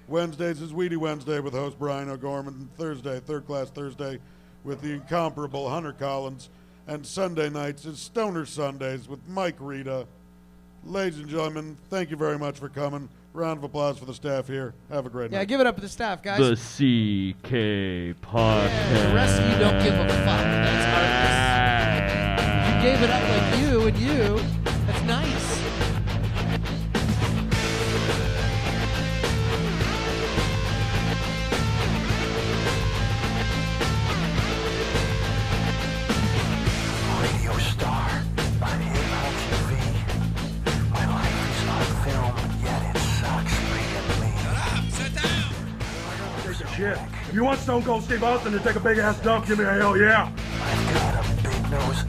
Wednesdays is Weedy Wednesday with host Brian O'Gorman. Thursday, Third Class Thursday with the incomparable Hunter Collins. And Sunday nights is Stoner Sundays with Mike Rita. Ladies and gentlemen, thank you very much for coming. Round of applause for the staff here. Have a great night. Yeah, give it up to the staff, guys. The CK-POTcast. Yeah, the rest of you don't give a fuck. That's heartless. You gave it up like you and you. That's nice. Radio star, I'm here on TV. My life is on film, yet it sucks being me. Shut up, sit down. Take a shit. If you want Stone Cold Steve Austin to take a big ass dump, give me a hell yeah. I've got a big nose